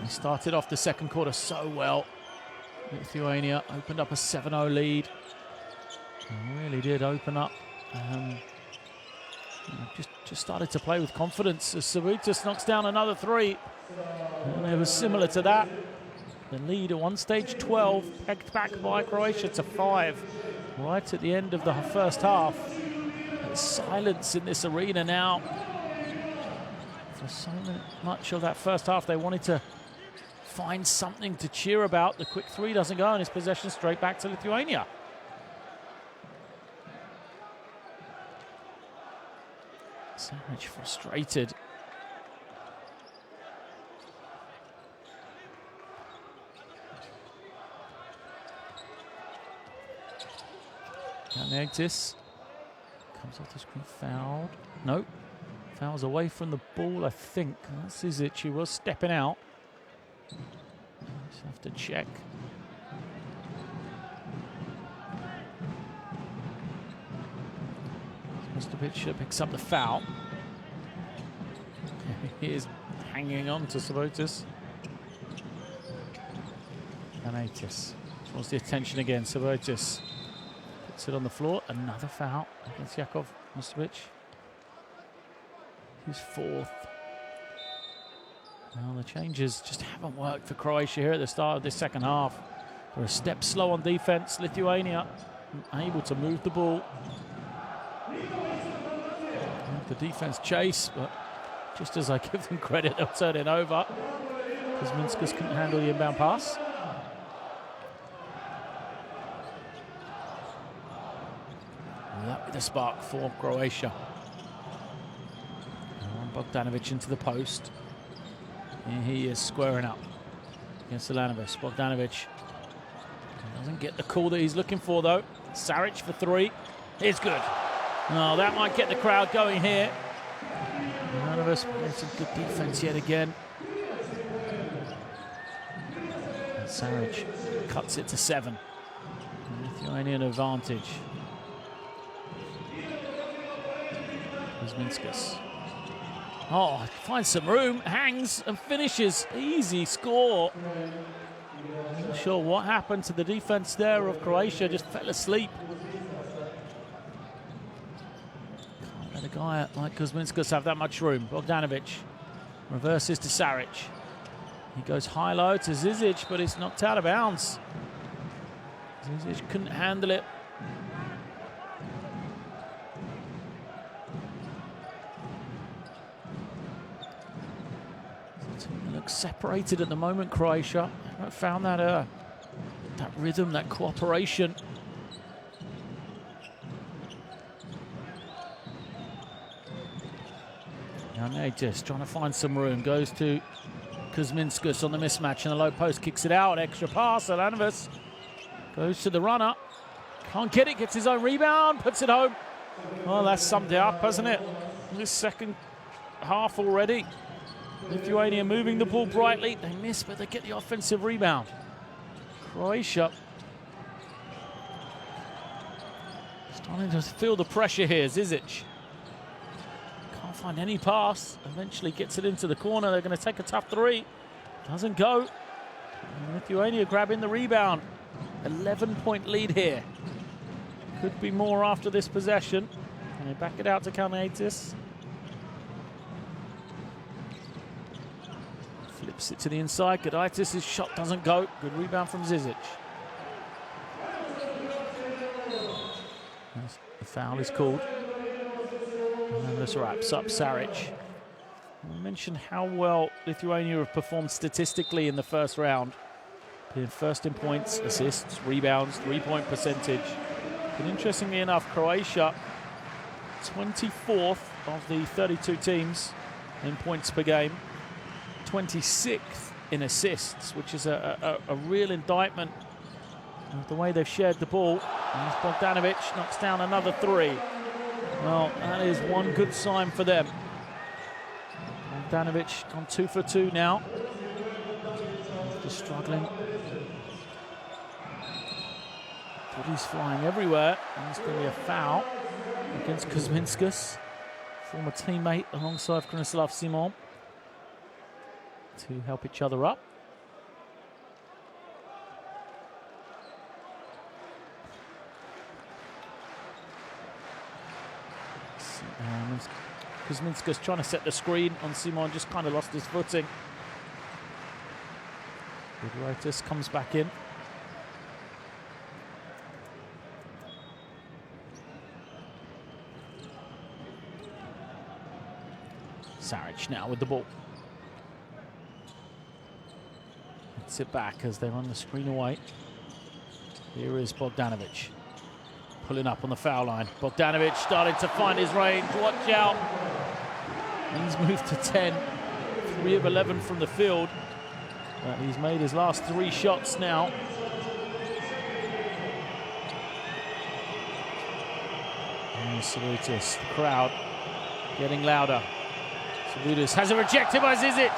He started off the second quarter so well. Lithuania opened up a 7-0 lead. And really did open up. Just started to play with confidence as Sabutis knocks down another 3. And it was similar to that. The lead at one stage 12, pegged back by Croatia to 5. Right at the end of the first half. There's silence in this arena now. For so much of that first half, they wanted to find something to cheer about. The quick 3 doesn't go, and his possession straight back to Lithuania. Saric frustrated. Kalnietis comes off the screen, fouled. No, fouls away from the ball, I think. That's Zizic, he was stepping out. Just have to check. Mustovic picks up the foul. He is hanging on to Sabotis. Kalnietis draws the attention again. Sabotis puts it on the floor. Another foul against Jakov Mustovic. His fourth. Well, the changes just haven't worked for Croatia here at the start of this second half. They're a step slow on defense. Lithuania able to move the ball. The defense chase, but just as I give them credit, they'll turn it over because Kuzminskas couldn't handle the inbound pass. And that be the spark for Croatia. Bogdanovic into the post. And he is squaring up against Ivanovic. Bogdanovic doesn't get the call that he's looking for, though. Saric for three. It's good. No, that might get the crowd going here. Ivanovic playing some good defense yet again. And Saric cuts it to 7. Lithuanian advantage. Kuzminskas. Oh, finds some room, hangs and finishes. Easy score. Not sure what happened to the defense there of Croatia, just fell asleep. Can't let a guy like Kuzminskas have that much room. Bogdanovic reverses to Saric. He goes high-low to Zizic, but it's knocked out of bounds. Zizic couldn't handle it. Separated at the moment, Croatia. Haven't found that rhythm, that cooperation. Anthems trying to find some room. Goes to Kuzminskas on the mismatch in the low post. Kicks it out. Extra pass. Ivanovic goes to the runner. Can't get it. Gets his own rebound. Puts it home. Well, that's summed it up, hasn't it? This second half already. Lithuania moving the ball brightly. They miss, but they get the offensive rebound. Croatia starting to feel the pressure here. Zizic can't find any pass. Eventually gets it into the corner. They're going to take a tough three. Doesn't go. And Lithuania grabbing the rebound. 11-point lead here. Could be more after this possession. And they back it out to Kalnietis. Flips it to the inside. Kalnietis' shot doesn't go. Good rebound from Zizic. The foul is called. And then this wraps up Saric. I mentioned how well Lithuania have performed statistically in the first round. Being first in points, assists, rebounds, three-point percentage. But interestingly enough, Croatia, 24th of the 32 teams in points per game. 26th in assists, which is a real indictment of the way they've shared the ball. And Bogdanovic knocks down another three. Well, that is one good sign for them. Bogdanovic gone 2 for 2 now. Just struggling. He's flying everywhere, and it's going to be a foul against Kuzminskas, former teammate alongside Branislav Simon, to help each other up. Kuzminskas trying to set the screen on Simon, just kind of lost his footing. Gudraitis comes back in. Saric now with the ball. Gets it back as they run the screen away. Here is Bogdanovic. Pulling up on the foul line. Bogdanovic starting to find his range. Watch out. He's moved to 10. 3 of 11 from the field. But he's made his last 3 shots now. And Salutis, the crowd getting louder. Salutis has it rejected by Zizic.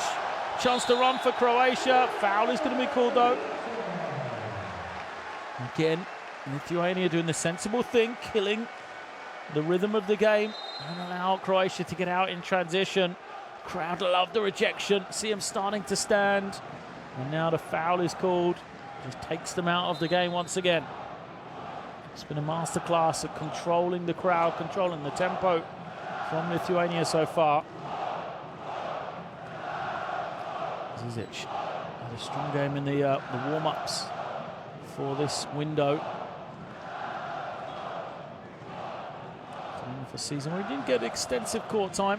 Chance to run for Croatia. Foul is going to be called though. Again, Lithuania doing the sensible thing, killing the rhythm of the game and allow Croatia to get out in transition. Crowd love the rejection. See them starting to stand. And now the foul is called. Just takes them out of the game once again. It's been a masterclass at controlling the crowd, controlling the tempo from Lithuania so far. Zizic had a strong game in the warm-ups for this window. For season where he didn't get extensive court time.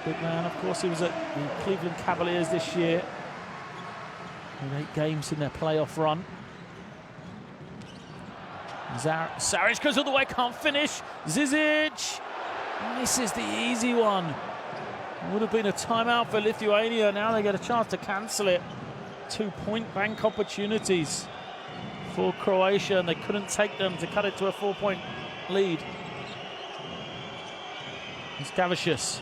Big man, of course, he was at the Cleveland Cavaliers this year. With 8 games in their playoff run. Saric goes all the way, can't finish. Zizic misses the easy one. Would have been a timeout for Lithuania. Now they get a chance to cancel it. 2 point bank opportunities for Croatia, and they couldn't take them to cut it to a 4-point lead. Skavicius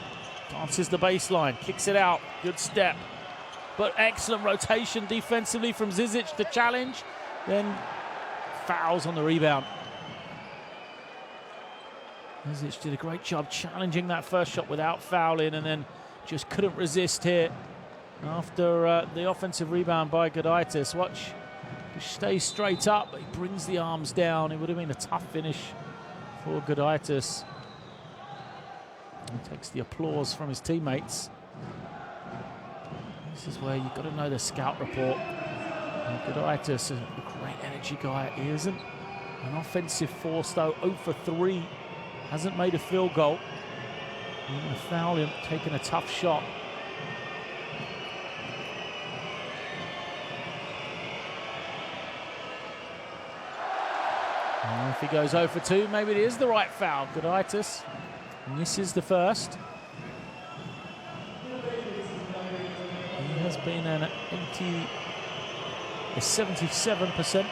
dances the baseline, kicks it out, good step. But excellent rotation defensively from Zizic to challenge. Then fouls on the rebound. Zizic did a great job challenging that first shot without fouling, and then just couldn't resist here after the offensive rebound by Gudaitis. Watch, he stays straight up, but he brings the arms down. It would have been a tough finish for Gudaitis. He takes the applause from his teammates. This is where you've got to know the scout report. Gudaitis, a great energy guy. He isn't an offensive force, though. 0 for 3. Hasn't made a field goal. You're going to foul him, taking a tough shot. And if he goes 0 for 2, maybe it is the right foul. Gudaitis misses the first. He has been a 77%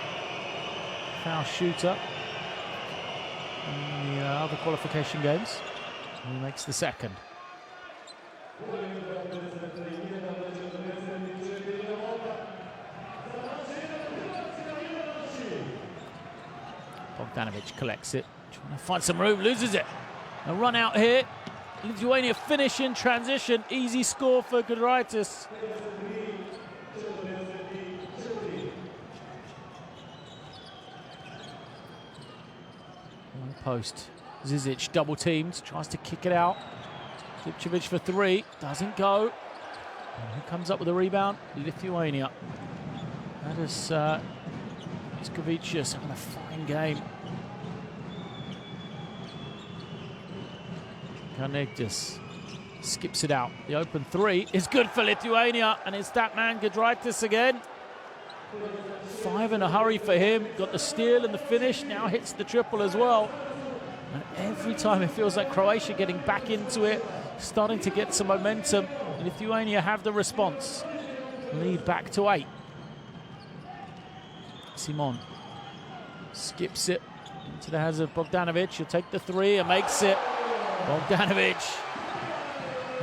foul shooter in the other qualification games. And he makes the second. Bogdanovic collects it, trying to find some room, loses it. A run out here. Lithuania finish in transition. Easy score for Gudaitis. On post. Zizic double teamed, tries to kick it out. Zipcevic for 3, doesn't go. And who comes up with a rebound? Lithuania. That is Skavicius having a fine game. Karnegdis skips it out. The open 3 is good for Lithuania, and it's that man Gudaitis again. 5 in a hurry for him. Got the steal and the finish. Now hits the triple as well. And every time it feels like Croatia getting back into it, starting to get some momentum. Lithuania have the response. Lead back to 8. Simon skips it into the hands of Bogdanovic. He'll take the 3 and makes it. Bogdanovic.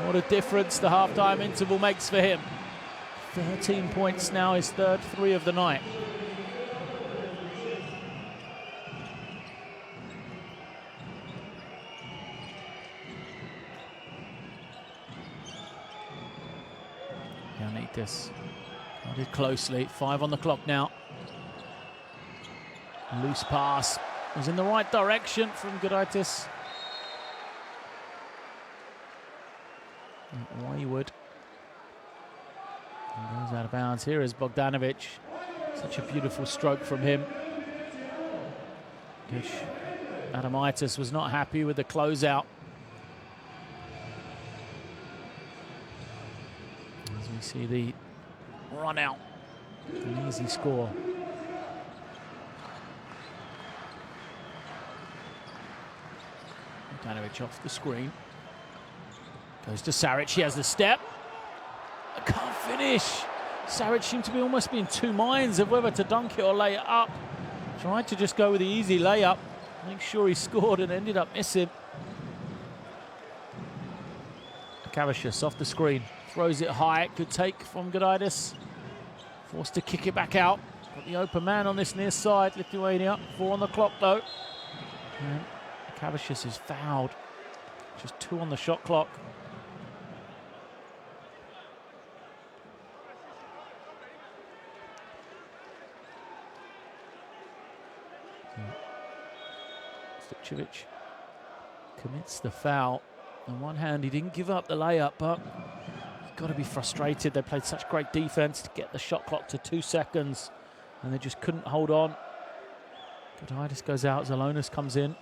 What a difference the halftime interval makes for him. 13 points now, his third 3 of the night. Yannitis guarded closely. 5 on the clock now. Loose pass was in the right direction from Gudaitis. Wayward. He goes out of bounds. Here is Bogdanovic. Such a beautiful stroke from him. Adamaitis was not happy with the closeout. As we see the run out. An easy score. Bogdanovic off the screen. Goes to Saric, he has the step. I can't finish. Saric seemed to be almost in 2 minds of whether to dunk it or lay it up. Tried to just go with the easy layup, make sure he scored, and ended up missing. Skavicius off the screen, throws it high, good take from Gudaitis. Forced to kick it back out. Got the open man on this near side, Lithuania. 4 on the clock though. And Skavicius is fouled. Just 2 on the shot clock. Zipcevic commits the foul. On one hand, he didn't give up the layup, but he got to be frustrated. They played such great defense to get the shot clock to 2 seconds, and they just couldn't hold on. Gudaitis goes out, Zalonis comes in.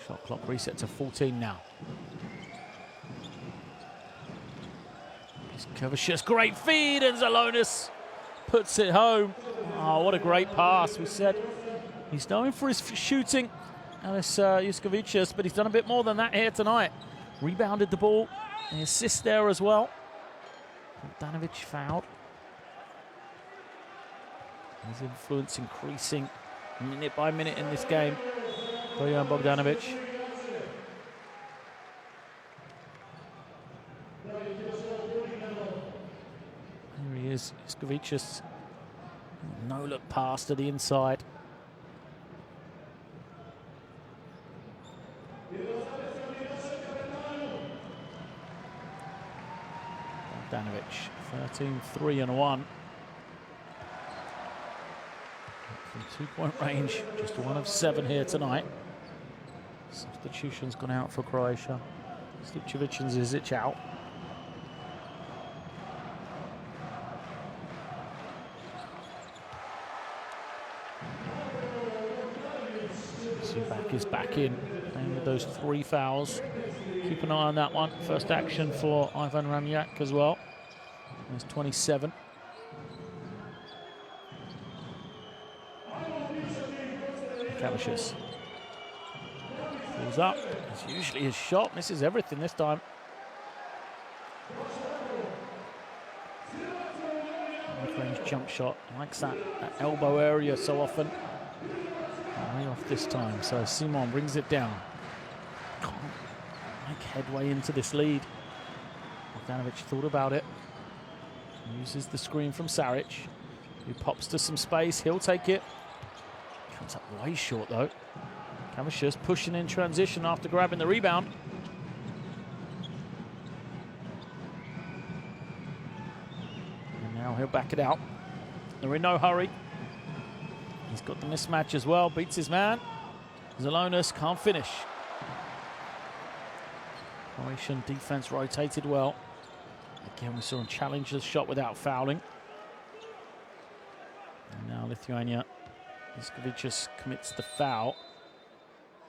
Shot clock reset to 14 now. Kovacic's great feed, and Zalonis puts it home. Oh, what a great pass. We said he's known for his shooting, Alex Juskovičius, but he's done a bit more than that here tonight. Rebounded the ball, an assist there as well. Bogdanovic fouled. His influence increasing minute by minute in this game. Bojan Bogdanovic. Here he is, Juskovičius. No look pass to the inside. Bogdanovic, 13-3-1. From 2-point range, just 1 of 7 here tonight. Substitution's gone out for Croatia. Slivčević and Zizic out. Zubac is back in, playing with those 3 fouls. Keep an eye on that one. First action for Ivan Ramjak as well. There's 27. Kovacic's pulls up. It's usually his shot, misses everything this time. Mid-range jump shot, likes that elbow area so often. Way off this time, so Simon brings it down. Can't make headway into this lead. Bogdanovic thought about it. Uses the screen from Saric, who pops to some space. He'll take it. Comes up way short though. Kovacic's pushing in transition after grabbing the rebound. And now he'll back it out. They're in no hurry. He's got the mismatch as well, beats his man. Zalonis can't finish. Croatian defense rotated well. Again, we saw him challenge the shot without fouling. And now Lithuania. Juskovičius commits the foul.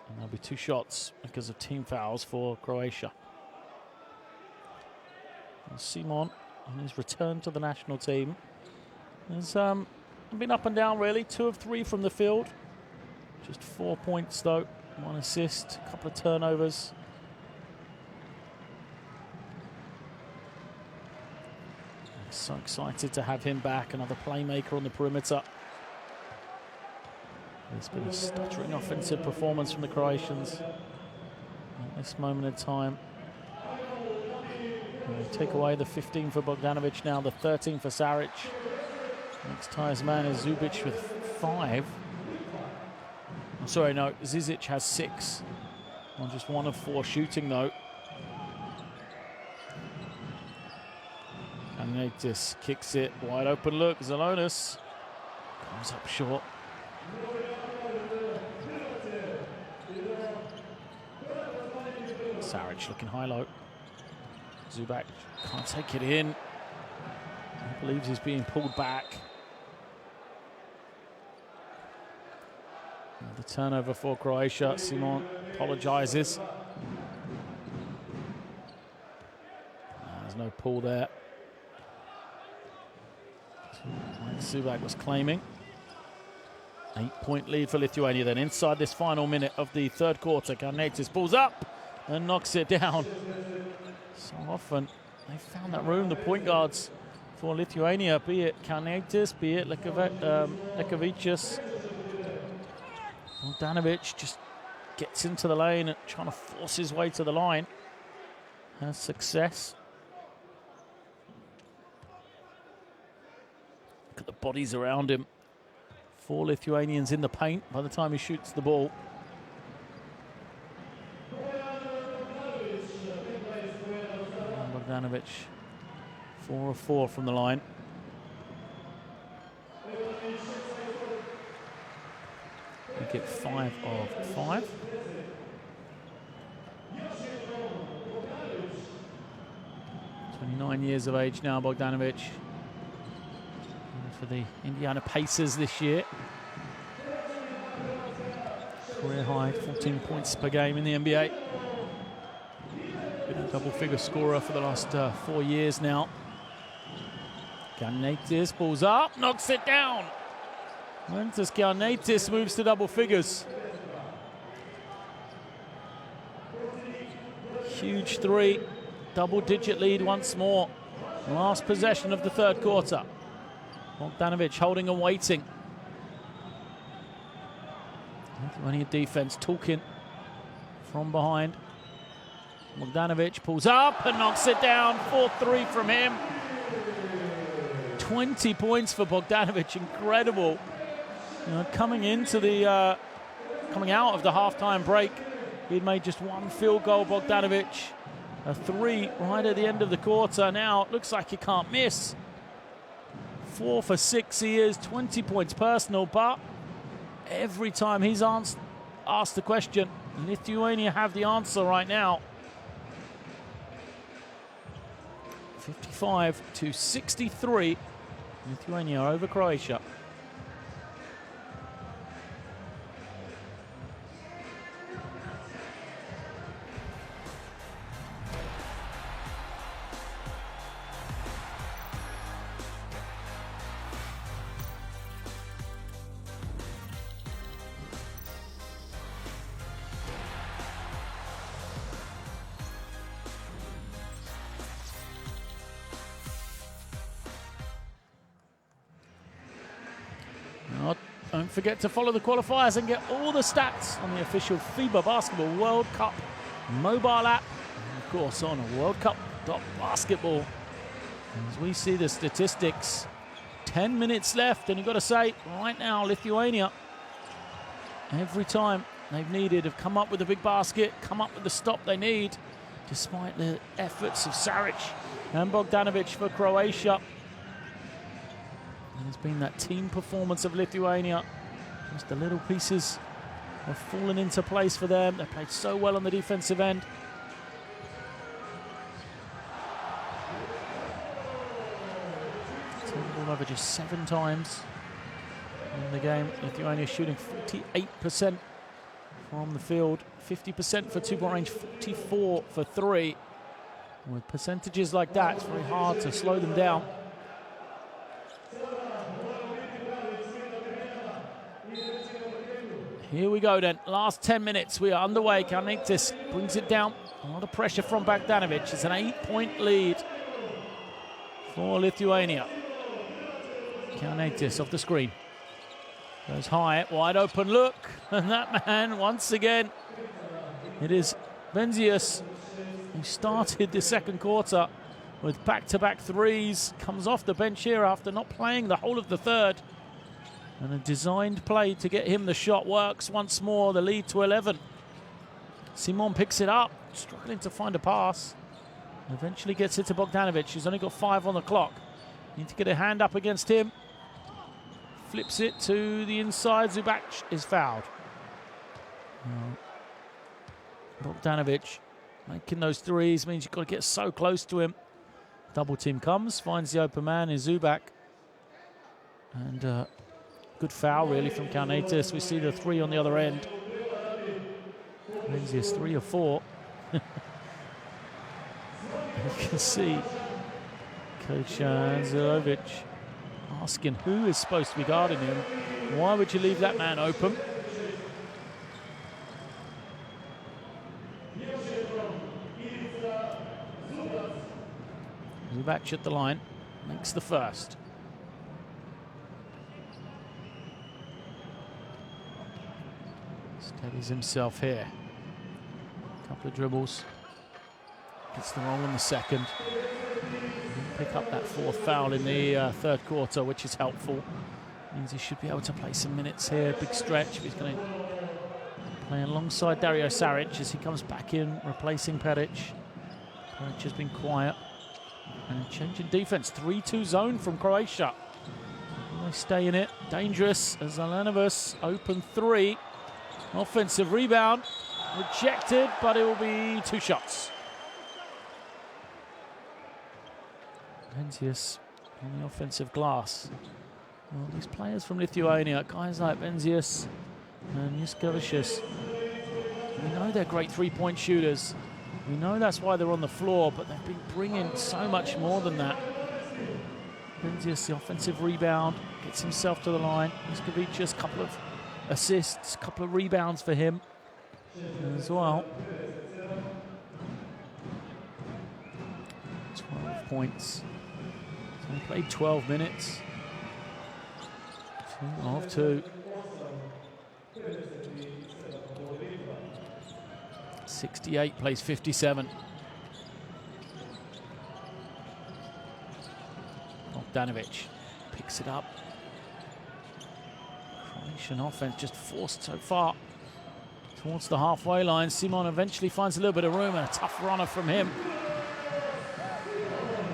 And there'll be 2 shots because of team fouls for Croatia. And Simon, on his return to the national team, has been up and down really. 2 of 3 from the field. Just 4 points though. 1 assist, a couple of turnovers. So excited to have him back, another playmaker on the perimeter. There's been a stuttering offensive performance from the Croatians at this moment in time. And take away the 15 for Bogdanovic now, the 13 for Saric. Next ties man is Zubic with 5. I'm sorry, no, Zizic has 6. On just 1 of 4 shooting though. Anthems kicks it, wide open look. Zalonis comes up short. Saric looking high-low. Zubac can't take it in. He believes he's being pulled back. And the turnover for Croatia. Simon apologizes. There's no pull there. Like Zubac was claiming. 8-point lead for Lithuania then inside this final minute of the 3rd quarter. Kalnietis pulls up and knocks it down. So often they found that room, the point guards for Lithuania, be it Kalnietis, be it Juskovičius. Bogdanovic just gets into the lane and trying to force his way to the line. Has success. Look at the bodies around him. 4 Lithuanians in the paint by the time he shoots the ball. Bogdanovic, 4 of 4 from the line. We get 5 of 5. 29 years of age now, Bogdanovic. For the Indiana Pacers this year. Career high, 14 points per game in the NBA. Been a double-figure scorer for the last 4 years now. Giannaitis pulls up, knocks it down. Mantas Giannaitis moves to double figures. Huge three, double-digit lead once more. Last possession of the third quarter. Bogdanovic holding and waiting. Lithuania defense talking from behind. Bogdanovic pulls up and knocks it down. 4-3 from him. 20 points for Bogdanovic, incredible. You know, coming out of the halftime break, he'd made just one field goal, Bogdanovic. A three right at the end of the quarter. Now it looks like he can't miss. 4 for 6 he is, 20 points personal, but every time he's asked the question, Lithuania have the answer right now. 55-63, Lithuania over Croatia. Don't forget to follow the qualifiers and get all the stats on the official FIBA Basketball World Cup mobile app, and of course on worldcup.basketball. As we see the statistics, 10 minutes left, and you've got to say, right now, Lithuania, every time they've needed, have come up with a big basket, come up with the stop they need, despite the efforts of Saric and Bogdanovic for Croatia. It's been that team performance of Lithuania. Just the little pieces have fallen into place for them. They played so well on the defensive end. Turned the ball over just 7 times in the game. Lithuania shooting 48% from the field, 50% for two-point range, 44 for three. And with percentages like that, it's very hard to slow them down. Here we go then, last 10 minutes, we are underway. Giannaitis brings it down. A lot of pressure from Bogdanovic. It's an 8-point lead for Lithuania. Giannaitis off the screen. Goes high, wide open look. And that man, once again, it is Benzius, who started the second quarter with back-to-back threes. Comes off the bench here after not playing the whole of the third. And a designed play to get him the shot works once more, the lead to 11. Simon picks it up, struggling to find a pass. Eventually gets it to Bogdanovic, who's only got 5 on the clock. Need to get a hand up against him. Flips it to the inside, Zubac is fouled. Bogdanovic making those threes means you've got to get so close to him. Double team comes, finds the open man in Zubac. And good foul, really, from Giannaitis. We see the 3 on the other end. Benzius 3 or 4. You can see Coach Anzelovic asking who is supposed to be guarding him. Why would you leave that man open? Zubac at the line, makes the first. Steadies himself here. Couple of dribbles. Gets the roll in the second. Pick up that 4th foul in the third quarter, which is helpful. Means he should be able to play some minutes here. Big stretch. He's going to play alongside Dario Saric as he comes back in, replacing Peric. Peric has been quiet. And a change in defense. 3-2 zone from Croatia. They stay in it. Dangerous as Alanovas open 3. Offensive rebound. Rejected, but it will be 2 shots. Benzius on the offensive glass. Well, these players from Lithuania, guys like Benzius and Juskevicius, we know they're great three-point shooters. We know that's why they're on the floor, but they've been bringing so much more than that. Benzius, the offensive rebound, gets himself to the line. Juskevicius, a couple of assists, a couple of rebounds for him as well. 12 points. He's only played 12 minutes. 2 of 2. 68, plays 57. Bogdanovic picks it up. Croatian offense just forced so far towards the halfway line. Simon eventually finds a little bit of room, and a tough runner from him.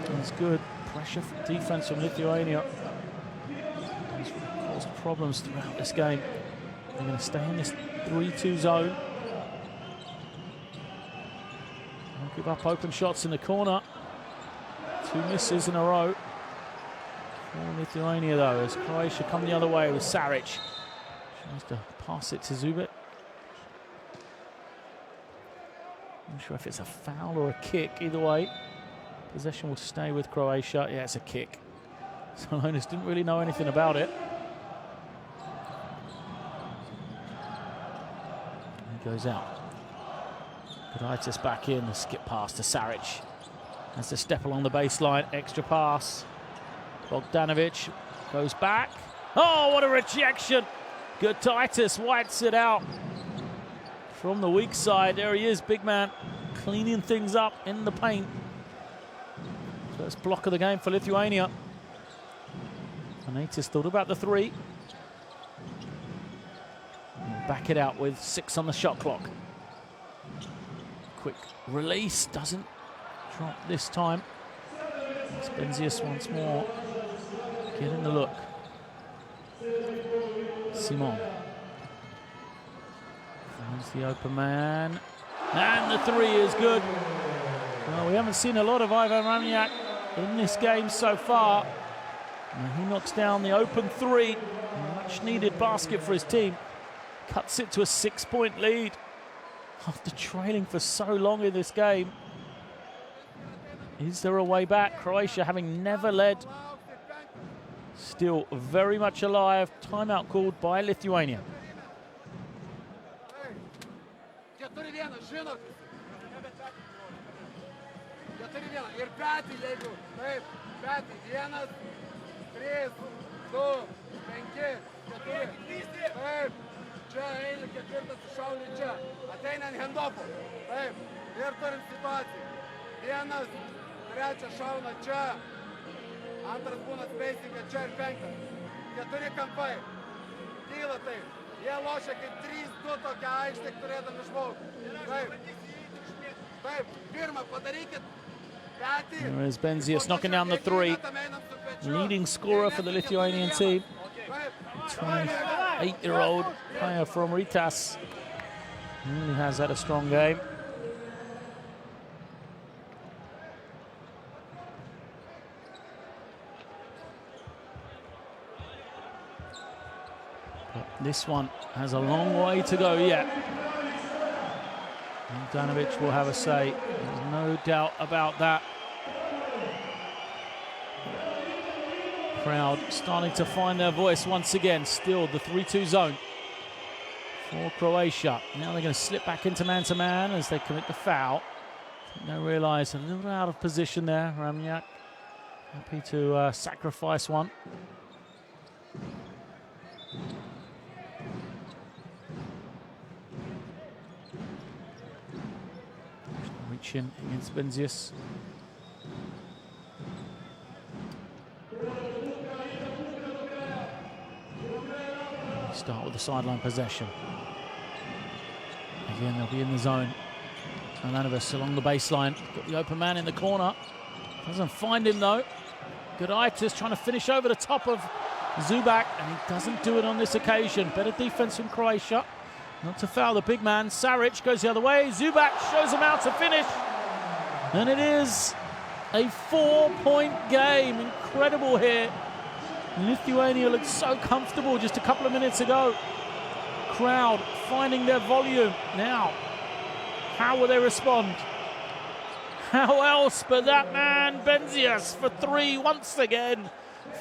That's good. Pressure from defense from Lithuania. He's caused problems throughout this game. They're going to stay in this 3-2 zone. Don't give up open shots in the corner. 2 misses in a row for Lithuania, though, as Croatia come the other way with Saric. Tries to pass it to Zubic. Not sure if it's a foul or a kick. Either way, possession will stay with Croatia. Yeah, it's a kick. Salonis didn't really know anything about it. He goes out. Gudaitis back in, the skip pass to Saric. Has to step along the baseline, extra pass. Bogdanovic goes back. Oh, what a rejection! Gudaitis whites it out from the weak side. There he is, big man, cleaning things up in the paint. First block of the game for Lithuania. Anthems thought about the 3. And back it out with 6 on the shot clock. Quick release, doesn't drop this time. It's Benzius once more. Getting the look. Simon finds the open man. And the 3 is good. Well, we haven't seen a lot of Ivan Ramniak in this game so far. And he knocks down the open 3. Much needed basket for his team. Cuts it to a 6-point lead after trailing for so long in this game. Is there a way back? Croatia, having never led, still very much alive. Timeout called by Lithuania. Trečias šauna čia, antras būna spacingą čia ir 5. 4 kampai. Kyla taip. Jie lošia kaip 3-2 tokią aikštę, turėdami žmogų. Taip. Taip. Pirmą padarykit. There is Benzius knocking down the 3. Leading scorer for the Lithuanian team. 28-year-old player from Ritas. Really has had a strong game. This one has a long way to go yet. Bogdanovic will have a say. There's no doubt about that. Crowd starting to find their voice once again. Still the 3-2 zone for Croatia. Now they're going to slip back into man-to-man as they commit the foul. I think they realise a little out of position there. Ramniak happy to sacrifice one. Reaching against Benzius. Start with the sideline possession. Again, they'll be in the zone. Anthems along the baseline. Got the open man in the corner. Doesn't find him though. Gudaitis trying to finish over the top of Zubac, and he doesn't do it on this occasion. Better defense from Croatia. Not to foul the big man. Saric goes the other way. Zubac shows him out to finish. And it is A 4-point game. Incredible here. Lithuania looked so comfortable just a couple of minutes ago. Crowd finding their volume. Now, how will they respond? How else but that man, Benzias, for 3 once again.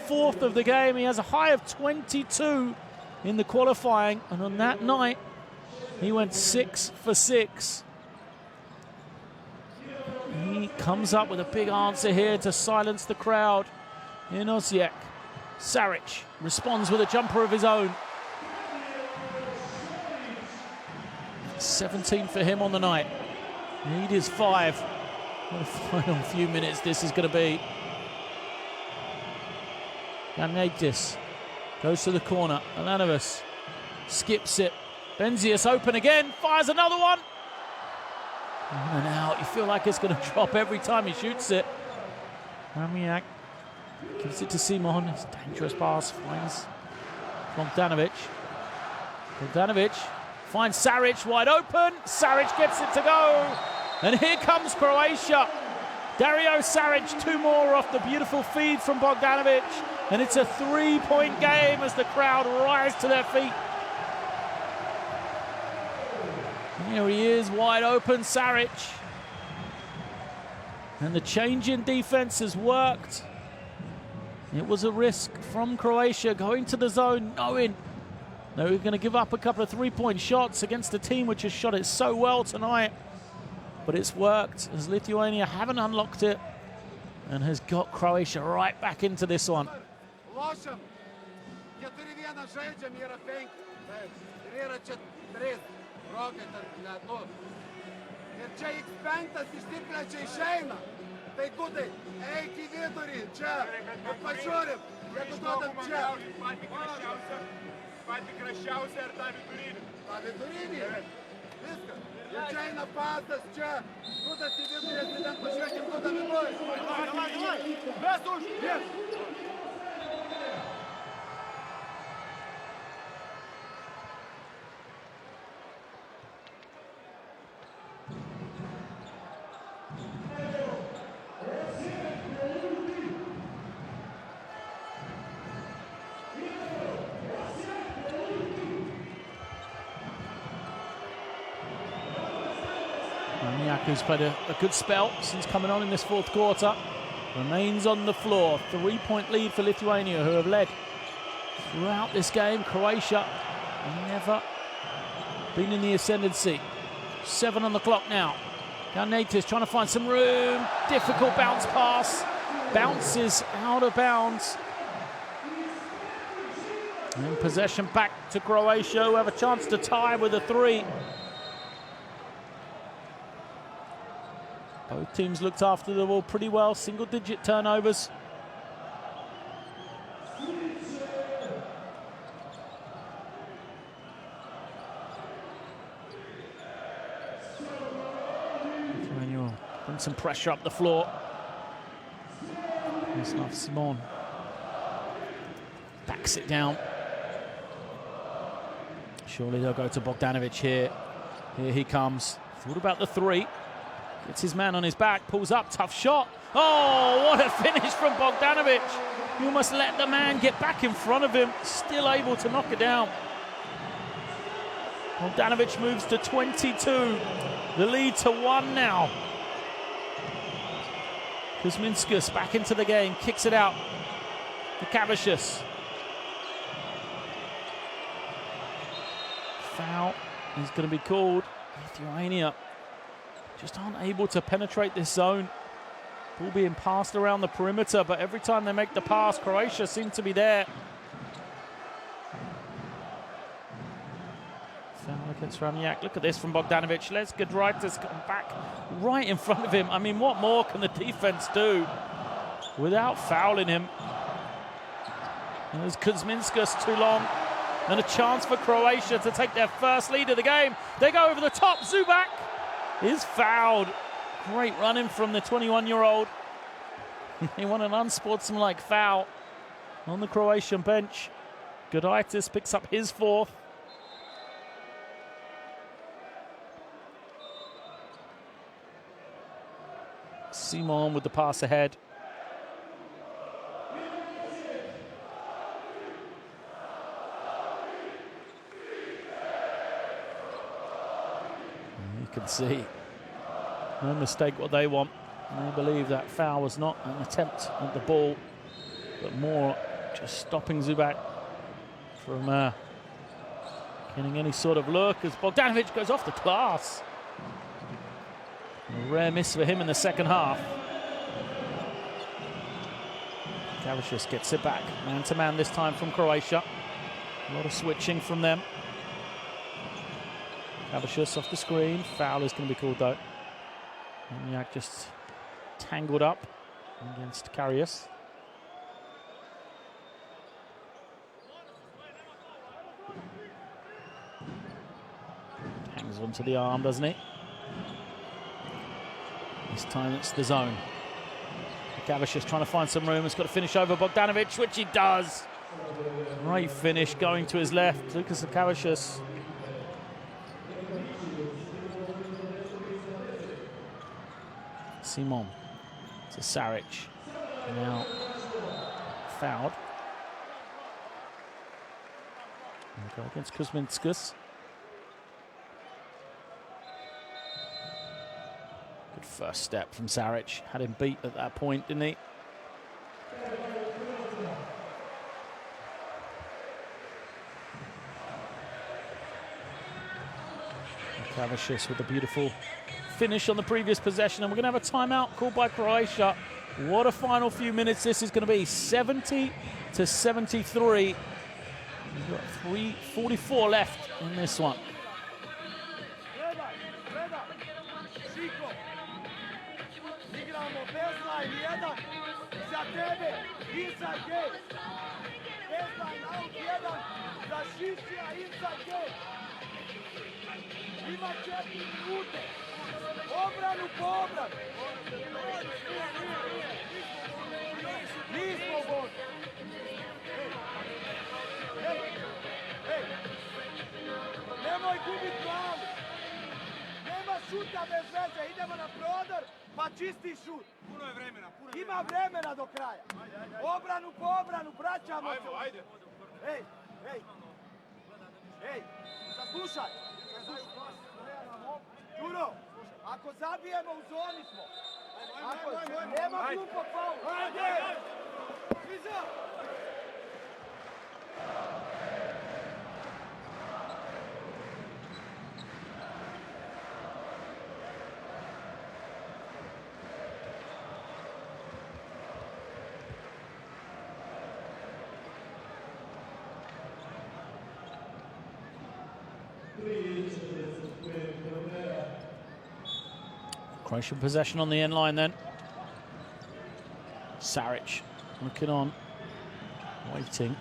4th of the game. He has a high of 22 in the qualifying. And on that night, he went 6 for 6. He comes up with a big answer here to silence the crowd. Inosiek. Saric responds with a jumper of his own. 17 for him on the night. Need is 5. What a final few minutes this is going to be. Gamnaitis goes to the corner. Alanovas skips it. Benzias open again, fires another one. In and out. You feel like it's going to drop every time he shoots it. Ramiak gives it to Simon. It's a dangerous pass. Finds Bogdanovic. Bogdanovic finds Saric wide open. Saric gets it to go. And here comes Croatia. Dario Saric, 2 more off the beautiful feed from Bogdanovic. And it's a 3-point game as the crowd rise to their feet. And here he is, wide open, Saric. And the change in defense has worked. It was a risk from Croatia going to the zone, knowing they were going to give up a couple of 3-point shots against a team which has shot it so well tonight. But it's worked as Lithuania haven't unlocked it and has got Croatia right back into this one. Lošam. 4-1 žaidžiam, yra 5. Ir yra čia 3. Rokai tarp nu. Ir čia X5 išsiplečia išeina. Tai gudai, eik į vidurį, čia. Ir pažiūrim. Jeigu duodam čia. Patį kraščiausią ir tą vidurinį. Tą vidurinį? Viskas. Ir čia eina pasas, čia. Gudas į vidurį, ir ten pažiūrėkim, gudą vidurį. Davai. Ves už. Yes. Who's played a good spell since coming on in this 4th quarter, remains on the floor. 3-point lead for Lithuania, who have led throughout this game. Croatia never been in the ascendancy. 7 on the clock now. Gamnaitis trying to find some room. Difficult bounce pass. Bounces out of bounds. And possession back to Croatia, who have a chance to tie with a 3. Both teams looked after the ball pretty well, single-digit turnovers. Lithuania bring some pressure up the floor. Mislav Simon backs it down. Surely they'll go to Bogdanovic here. Here he comes. Thought about the 3. Gets his man on his back, pulls up, tough shot. Oh, what a finish from Bogdanovic. You must let the man get back in front of him. Still able to knock it down. Bogdanovic moves to 22. The lead to 1 now. Kuzminskas back into the game, kicks it out to Kavicius. Foul is going to be called. Lithuania just aren't able to penetrate this zone. Ball being passed around the perimeter, but every time they make the pass, Croatia seem to be there. Foul against Ramiak. Look at this from Bogdanovic. Les Giedraitis come back right in front of him. I mean, what more can the defense do without fouling him? And there's Kuzminskas too long. And a chance for Croatia to take their first lead of the game. They go over the top. Zubac is fouled. Great running from the 21-year-old. They want an unsportsmanlike foul on the Croatian bench. Giedraitis picks up his 4th. Simon with the pass ahead. You can see, no mistake what they want. They believe that foul was not an attempt at the ball, but more just stopping Zubac from getting any sort of look as Bogdanovic goes off the glass. A rare miss for him in the second half. Kavicius gets it back, man-to-man this time from Croatia. A lot of switching from them. Kavicius off the screen. Foul is going to be called though. Maniac just tangled up against Karius. Hangs onto the arm, doesn't he? This time it's the zone. Kavicius trying to find some room. He's got to finish over Bogdanovic, which he does. Great finish going to his left. Lucas Kavicius. Simon to Saric. Now fouled. Go against Kuzminskas. Good first step from Saric. Had him beat at that point, didn't he? Kavicius with a beautiful finish on the previous possession, and we're going to have a timeout called by Croatia. What a final few minutes this is going to be. 70 to 73. We've got 3:44 left in this one. Ima 4 minute. Obranu po obranu. Nismo gol. Nemoj gubit glavu. Nema šuta bez veze. Idemo na prodor, pa čisti šut. Puno je vremena. Ima vremena do kraja. Obranu po obranu, vraćamo se. Ajde. Ej, zaslušaj. Juro, ako zabijemo u zoni smo. Nema glupog faula. Ajde! Iza! Croatian possession on the end line then. Saric looking on, waiting.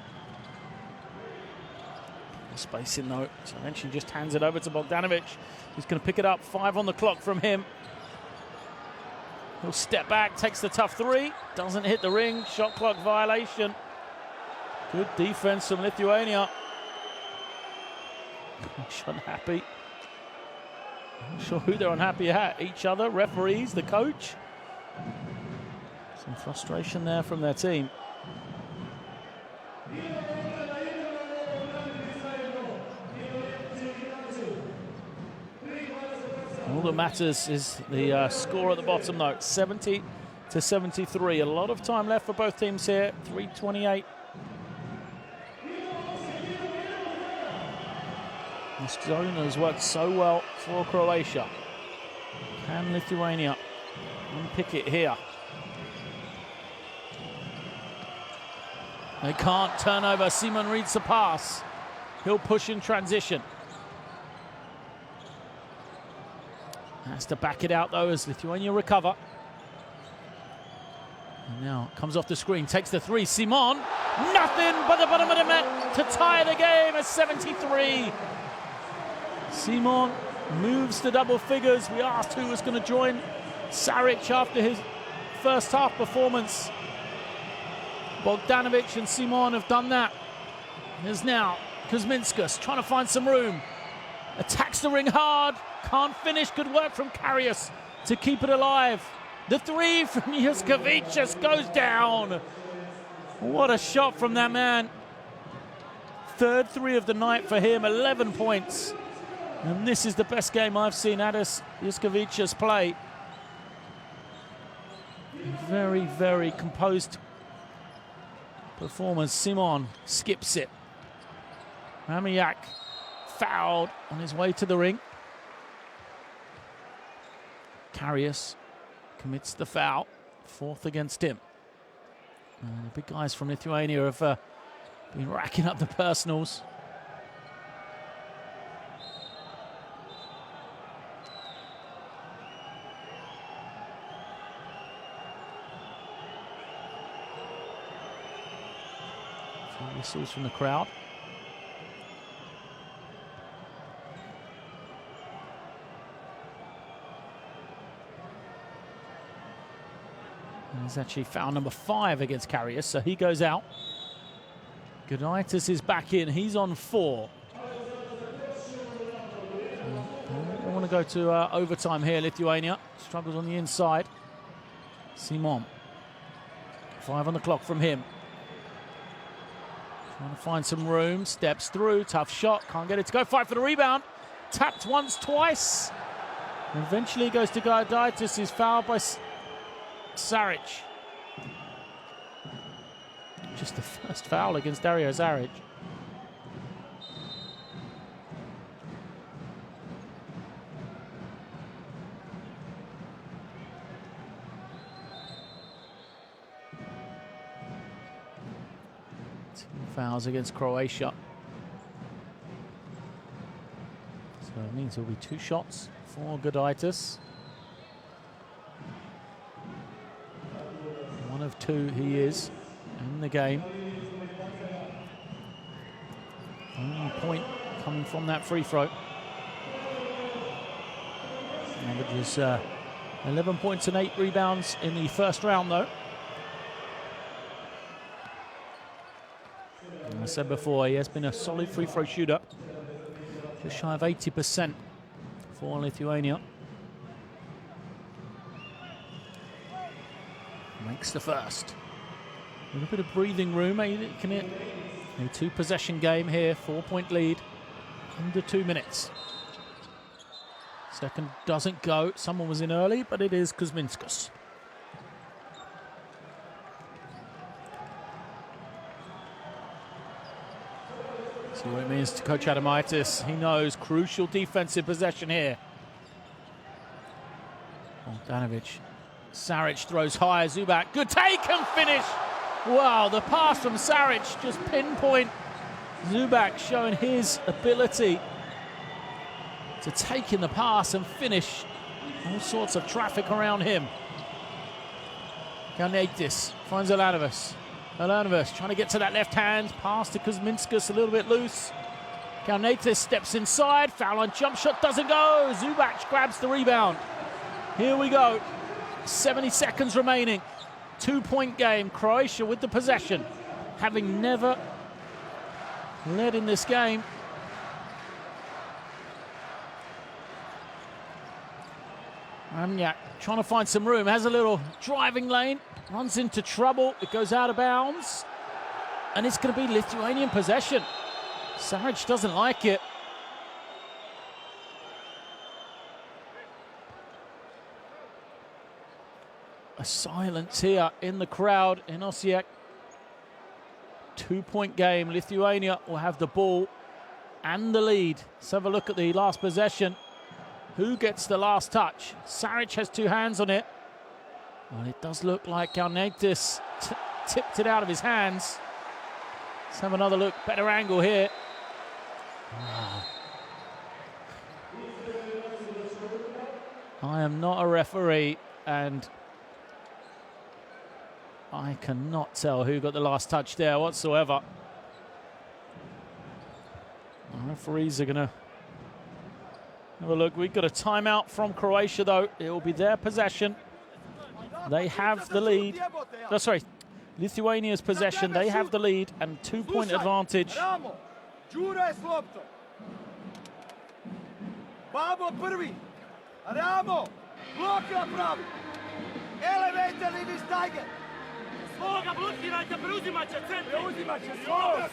Spacing though, so eventually just hands it over to Bogdanovic. He's going to pick it up, 5 on the clock from him. He'll step back, takes the tough three, doesn't hit the ring, shot clock violation. Good defense from Lithuania. Unhappy. I'm not sure who they're unhappy at. Each other, referees, the coach. Some frustration there from their team. All that matters is the score at the bottom, though. 70 to 73. A lot of time left for both teams here. 3:28. This zone has worked so well for Croatia. Can Lithuania unpick it here? They can't turn over. Simon reads the pass. He'll push in transition. Has to back it out though as Lithuania recover. And now comes off the screen, takes the three. Simon, nothing but the bottom of the net to tie the game at 73. Simon moves to double figures. We asked who was going to join Saric after his first half performance. Bogdanovic and Simon have done that. There's now Kuzminskas trying to find some room. Attacks the ring hard. Can't finish. Good work from Karius to keep it alive. The three from Juskavicius goes down. What a shot from that man. Third three of the night for him, 11 points. And this is the best game I've seen Adas Juskavicius play. Very, very composed performance. Simon skips it. Ramiak fouled on his way to the ring. Karius commits the foul, fourth against him. The big guys from Lithuania have been racking up the personals. A few whistles from the crowd. He's actually foul number 5 against Karius, so he goes out. Gudaitis is back in. He's on 4. They want to go to overtime here, Lithuania. Struggles on the inside. Simon. 5 on the clock from him. Trying to find some room. Steps through. Tough shot. Can't get it to go. Fight for the rebound. Tapped once, twice. Eventually goes to Gudaitis. He's fouled by Saric. Just the first foul against Dario Saric. Two fouls against Croatia. So it means it'll be 2 shots for Gudaitis. 1 of 2 he is in the game. Only point coming from that free throw. Averages 11 points and 8 rebounds in the first round, though. And I said before, he has been a solid free throw shooter. Just shy of 80% for Lithuania. Makes the first. A little bit of breathing room, can it? A 2-possession game here, 4-point lead, under 2 minutes. Second doesn't go. Someone was in early, but it is Kuzminskas. See what it means to Coach Adamaitis. He knows crucial defensive possession here. Bogdanovic. Saric throws high. Zubac. Good take and finish. Wow, the pass from Saric, just pinpoint. Zubac showing his ability to take in the pass and finish. All sorts of traffic around him. Gudaitis finds Ulanovas. Ulanovas trying to get to that left hand. Pass to Kuzminskas, a little bit loose. Gudaitis steps inside. Foul on jump shot, doesn't go. Zubac grabs the rebound. Here we go. 70 seconds remaining. 2-point game. Croatia with the possession, having never led in this game. Ramiak trying to find some room. Has a little driving lane. Runs into trouble. It goes out of bounds. And it's going to be Lithuanian possession. Saric doesn't like it. A silence here in the crowd in Osijek. 2-point game. Lithuania will have the ball and the lead. Let's have a look at the last possession. Who gets the last touch? Saric has 2 hands on it. Well, it does look like Gudaitis tipped it out of his hands. Let's have another look. Better angle here. Wow. I am not a referee, and I cannot tell who got the last touch there whatsoever. The referees are going to have a look. We've got a timeout from Croatia, though. It will be their possession. They have the lead. Oh, sorry, Lithuania's possession. They have the lead and 2-point advantage. Elevate levi steiger. Svoga, blokirajte, preuzimat će centri. Preuzimat će svoga.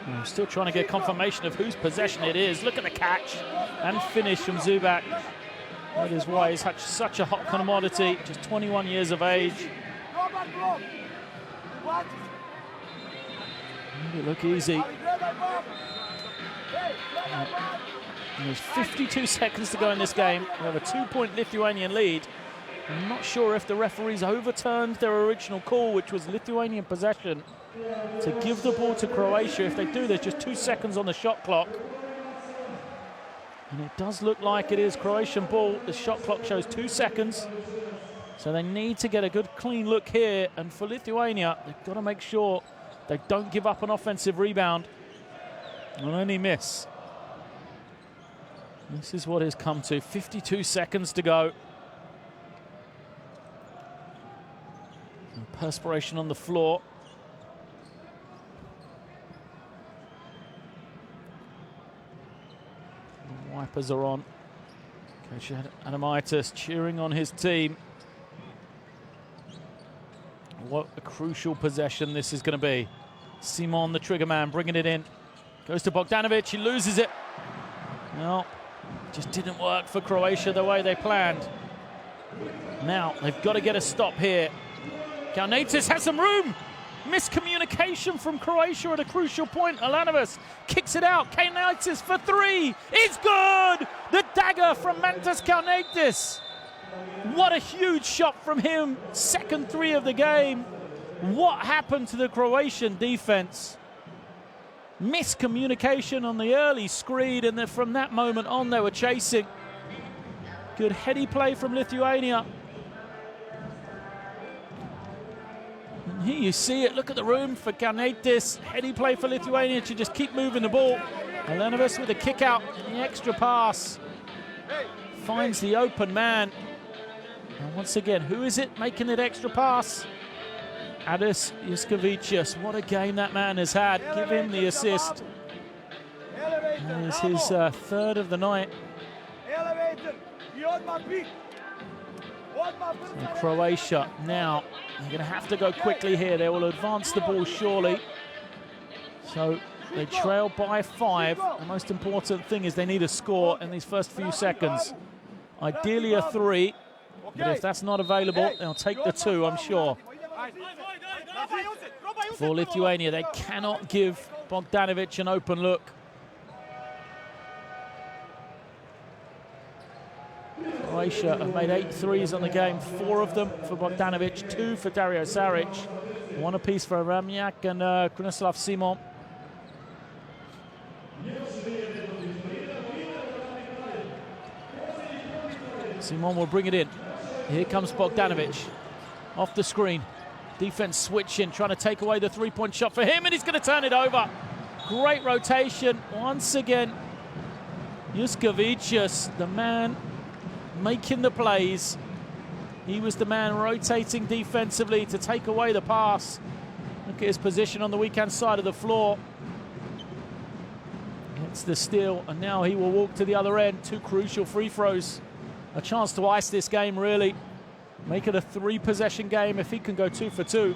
I'm still trying to get confirmation of whose possession it is. Look at the catch and finish from Zubac. That is why he's such a hot commodity, just 21 years of age. Made it look easy. And there's 52 seconds to go in this game. We have a 2-point Lithuanian lead. I'm not sure if the referees overturned their original call, which was Lithuanian possession, to give the ball to Croatia. If they do, there's just 2 seconds on the shot clock. And it does look like it is Croatian ball. The shot clock shows 2 seconds. So they need to get a good clean look here. And for Lithuania, they've got to make sure they don't give up an offensive rebound and only miss. This is what it's come to. 52 seconds to go. And perspiration on the floor. The wipers are on. Coach Adamitis cheering on his team. What a crucial possession this is going to be. Simon, the trigger man, bringing it in. Goes to Bogdanovic, he loses it. No, just didn't work for Croatia the way they planned. Now, they've got to get a stop here. Kalnietis has some room. Miscommunication from Croatia at a crucial point. Alanovic kicks it out. Kalnietis for three. It's good! The dagger from Mantas Kalnietis. What a huge shot from him. Second three of the game. What happened to the Croatian defense? Miscommunication on the early screen, and then from that moment on they were chasing. Good heady play from Lithuania. And here you see it. Look at the room for Kalnietis. Heady play for Lithuania to just keep moving the ball. Alanovic with a kick out, the extra pass. Finds the open man. And once again, who is it making that extra pass? Adis Juskavicius. What a game that man has had. Give him the assist. That is his third of the night. And Croatia now, they're going to have to go quickly here. They will advance the ball surely. So they trail by 5. The most important thing is they need a score in these first few seconds. Ideally a 3. But if that's not available, they'll take the 2, I'm sure. For Lithuania, they cannot give Bogdanovic an open look. Croatia have made 8 threes on the game, 4 of them for Bogdanovic, 2 for Dario Saric, 1 apiece for Ramjak and Krunoslav Simon. Simon will bring it in. Here comes Bogdanovic off the screen. Defense switching, trying to take away the three-point shot for him, and he's going to turn it over. Great rotation once again. Juskavicius, the man making the plays. He was the man rotating defensively to take away the pass. Look at his position on the weak-hand side of the floor. Gets the steal, and now he will walk to the other end. 2 crucial free throws. A chance to ice this game, really. Make it a 3-possession game if he can go 2 for 2.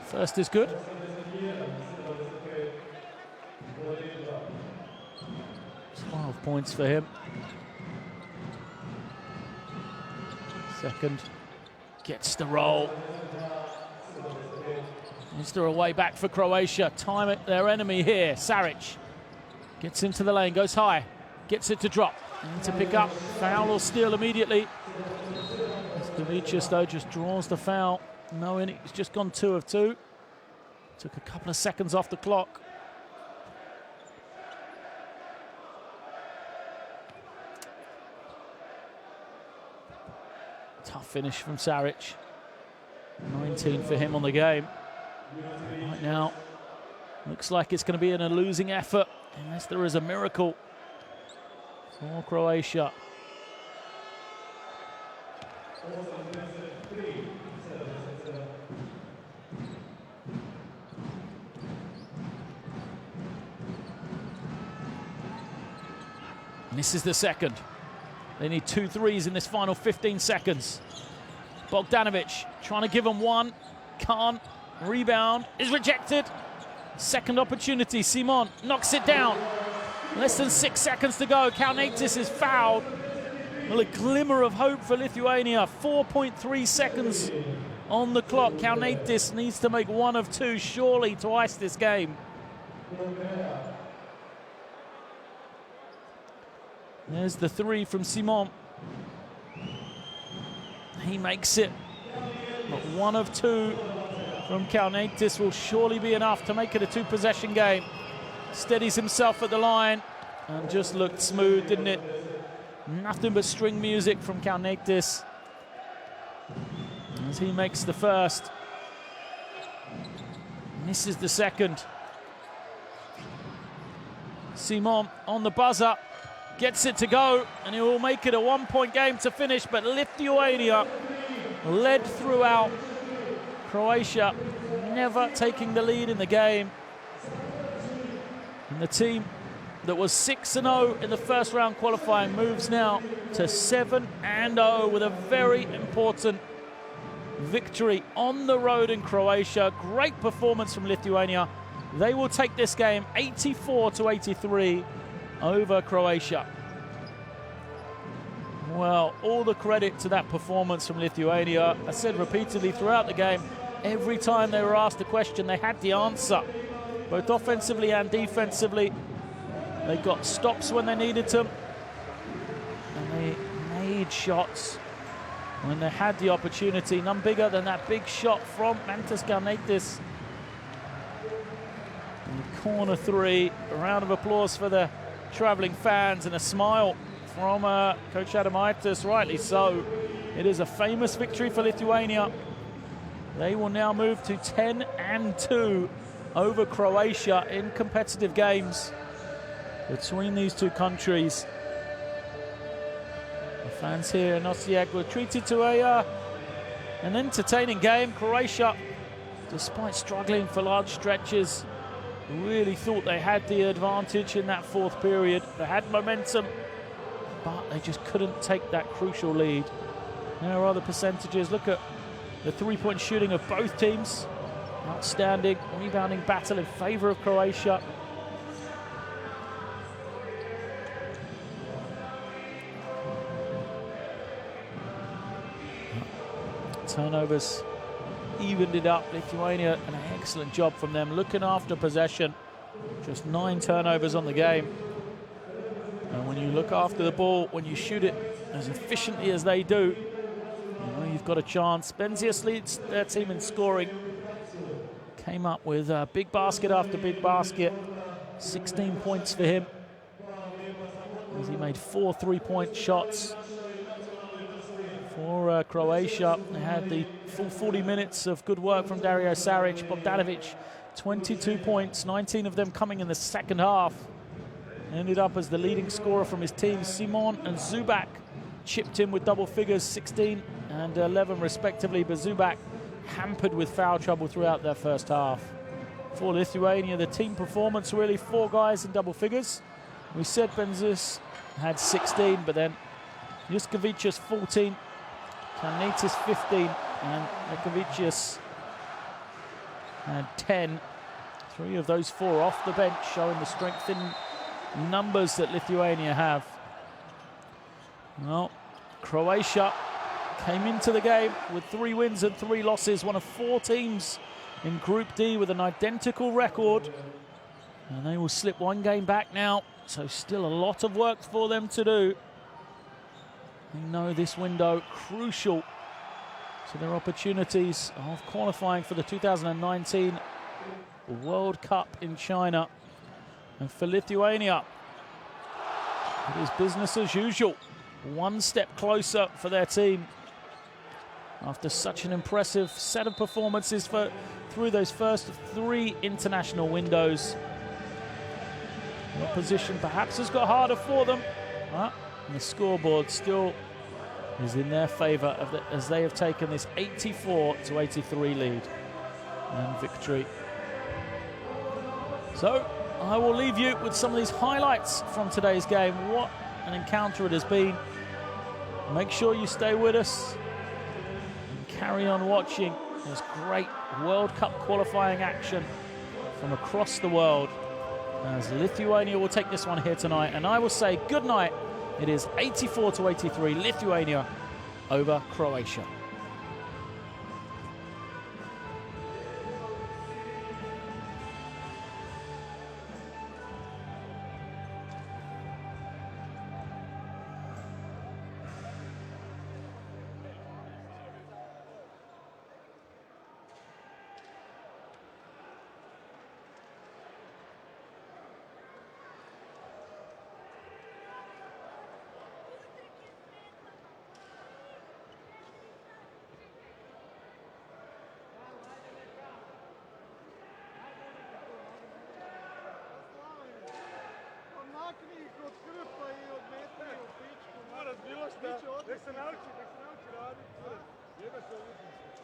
First is good. It's 12 points for him. Second gets the roll. Is there a way back for Croatia? Time it, their enemy here. Saric gets into the lane, goes high, gets it to drop. And to pick up, foul or steal immediately. Juskavicius, though, just draws the foul, knowing he's just gone 2 of 2. Took a couple of seconds off the clock. Tough finish from Saric. 19 for him on the game. Right now, looks like it's going to be in a losing effort, unless there is a miracle for Croatia. This is the second. They need 2 threes in this final 15 seconds. Bogdanovic trying to give them one. Can't. Rebound is rejected. Second opportunity. Simon knocks it down. Less than 6 seconds to go. Kalnietis is fouled. Well, a glimmer of hope for Lithuania. 4.3 seconds on the clock. Kalnietis needs to make 1 of 2 surely to ice this game. There's the 3 from Simon. He makes it. But 1 of 2 from Kalnietis will surely be enough to make it a 2-possession game. Steadies himself at the line and just looked smooth, didn't it? Nothing but string music from Kalnietis as he makes the first. Misses the second. Simon on the buzzer, gets it to go, and he will make it a 1-point game to finish, but Lithuania led throughout. Croatia never taking the lead in the game. And the team that was 6-0 in the first round qualifying moves now to 7-0 with a very important victory on the road in Croatia. Great performance from Lithuania. They will take this game 84-83 over Croatia. Well, all the credit to that performance from Lithuania. I said repeatedly throughout the game, every time they were asked a question, they had the answer, both offensively and defensively. They got stops when they needed them, and they made shots when they had the opportunity. None bigger than that big shot from Mantas Kalnietis. Corner 3. A round of applause for the travelling fans and a smile from Coach Adamaitis, rightly so. It is a famous victory for Lithuania. They will now move to 10-2 over Croatia in competitive games between these two countries. The fans here in Osijek were treated to an entertaining game. Croatia, despite struggling for large stretches, really thought they had the advantage in that 4th period. They had momentum, but they just couldn't take that crucial lead. There are other percentages. Look at the 3-point shooting of both teams. Outstanding rebounding battle in favor of Croatia. Turnovers evened it up. Lithuania, an excellent job from them, looking after possession. Just 9 turnovers on the game. And when you look after the ball, when you shoot it as efficiently as they do, you know you've got a chance. Benzias leads their team in scoring. Came up with big basket after big basket. 16 points for him, as he made 4 3-point shots. For Croatia, they had the full 40 minutes of good work from Dario Saric. Bogdanovic, 22 points, 19 of them coming in the second half. Ended up as the leading scorer from his team. Simon and Zubac chipped in with double figures, 16 and 11 respectively, but Zubac hampered with foul trouble throughout their first half. For Lithuania, the team performance really 4 guys in double figures. We said Benzias had 16, but then Juskavicius 14, Kalnietis 15, and Juskavicius had 10. 3 of those 4 off the bench, showing the strength in numbers that Lithuania have. Well, Croatia came into the game with 3 wins and 3 losses, one of 4 teams in Group D with an identical record. And they will slip 1 game back now, so still a lot of work for them to do. They know this window crucial to their opportunities of qualifying for the 2019 World Cup in China. And for Lithuania, it is business as usual. 1 step closer for their team after such an impressive set of performances through those first 3 international windows. The opposition perhaps has got harder for them, but the scoreboard still is in their favour as they have taken this 84-83 lead and victory. So I will leave you with some of these highlights from today's game. What an encounter it has been. Make sure you stay with us and carry on watching this great World Cup qualifying action from across the world as Lithuania will take this one here tonight. And I will say good night. It is 84-83, Lithuania over Croatia. Makni ih od krpa I od metra I u pičku. Moraš bilo šta, nek se nauči raditi. Jebe se uličnicu.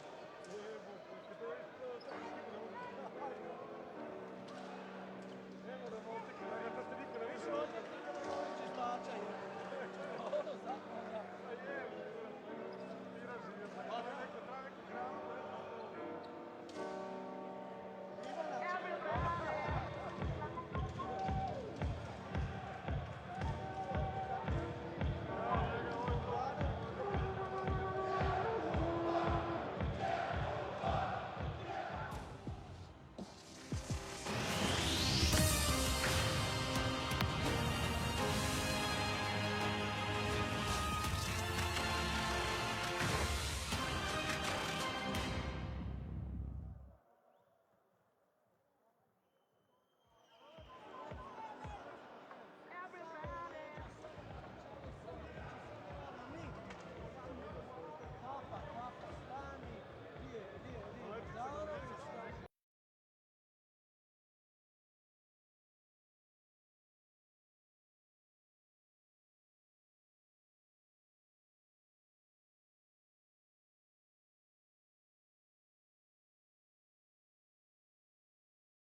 Ne moramo očekati, to ste nikada više. Čistača je.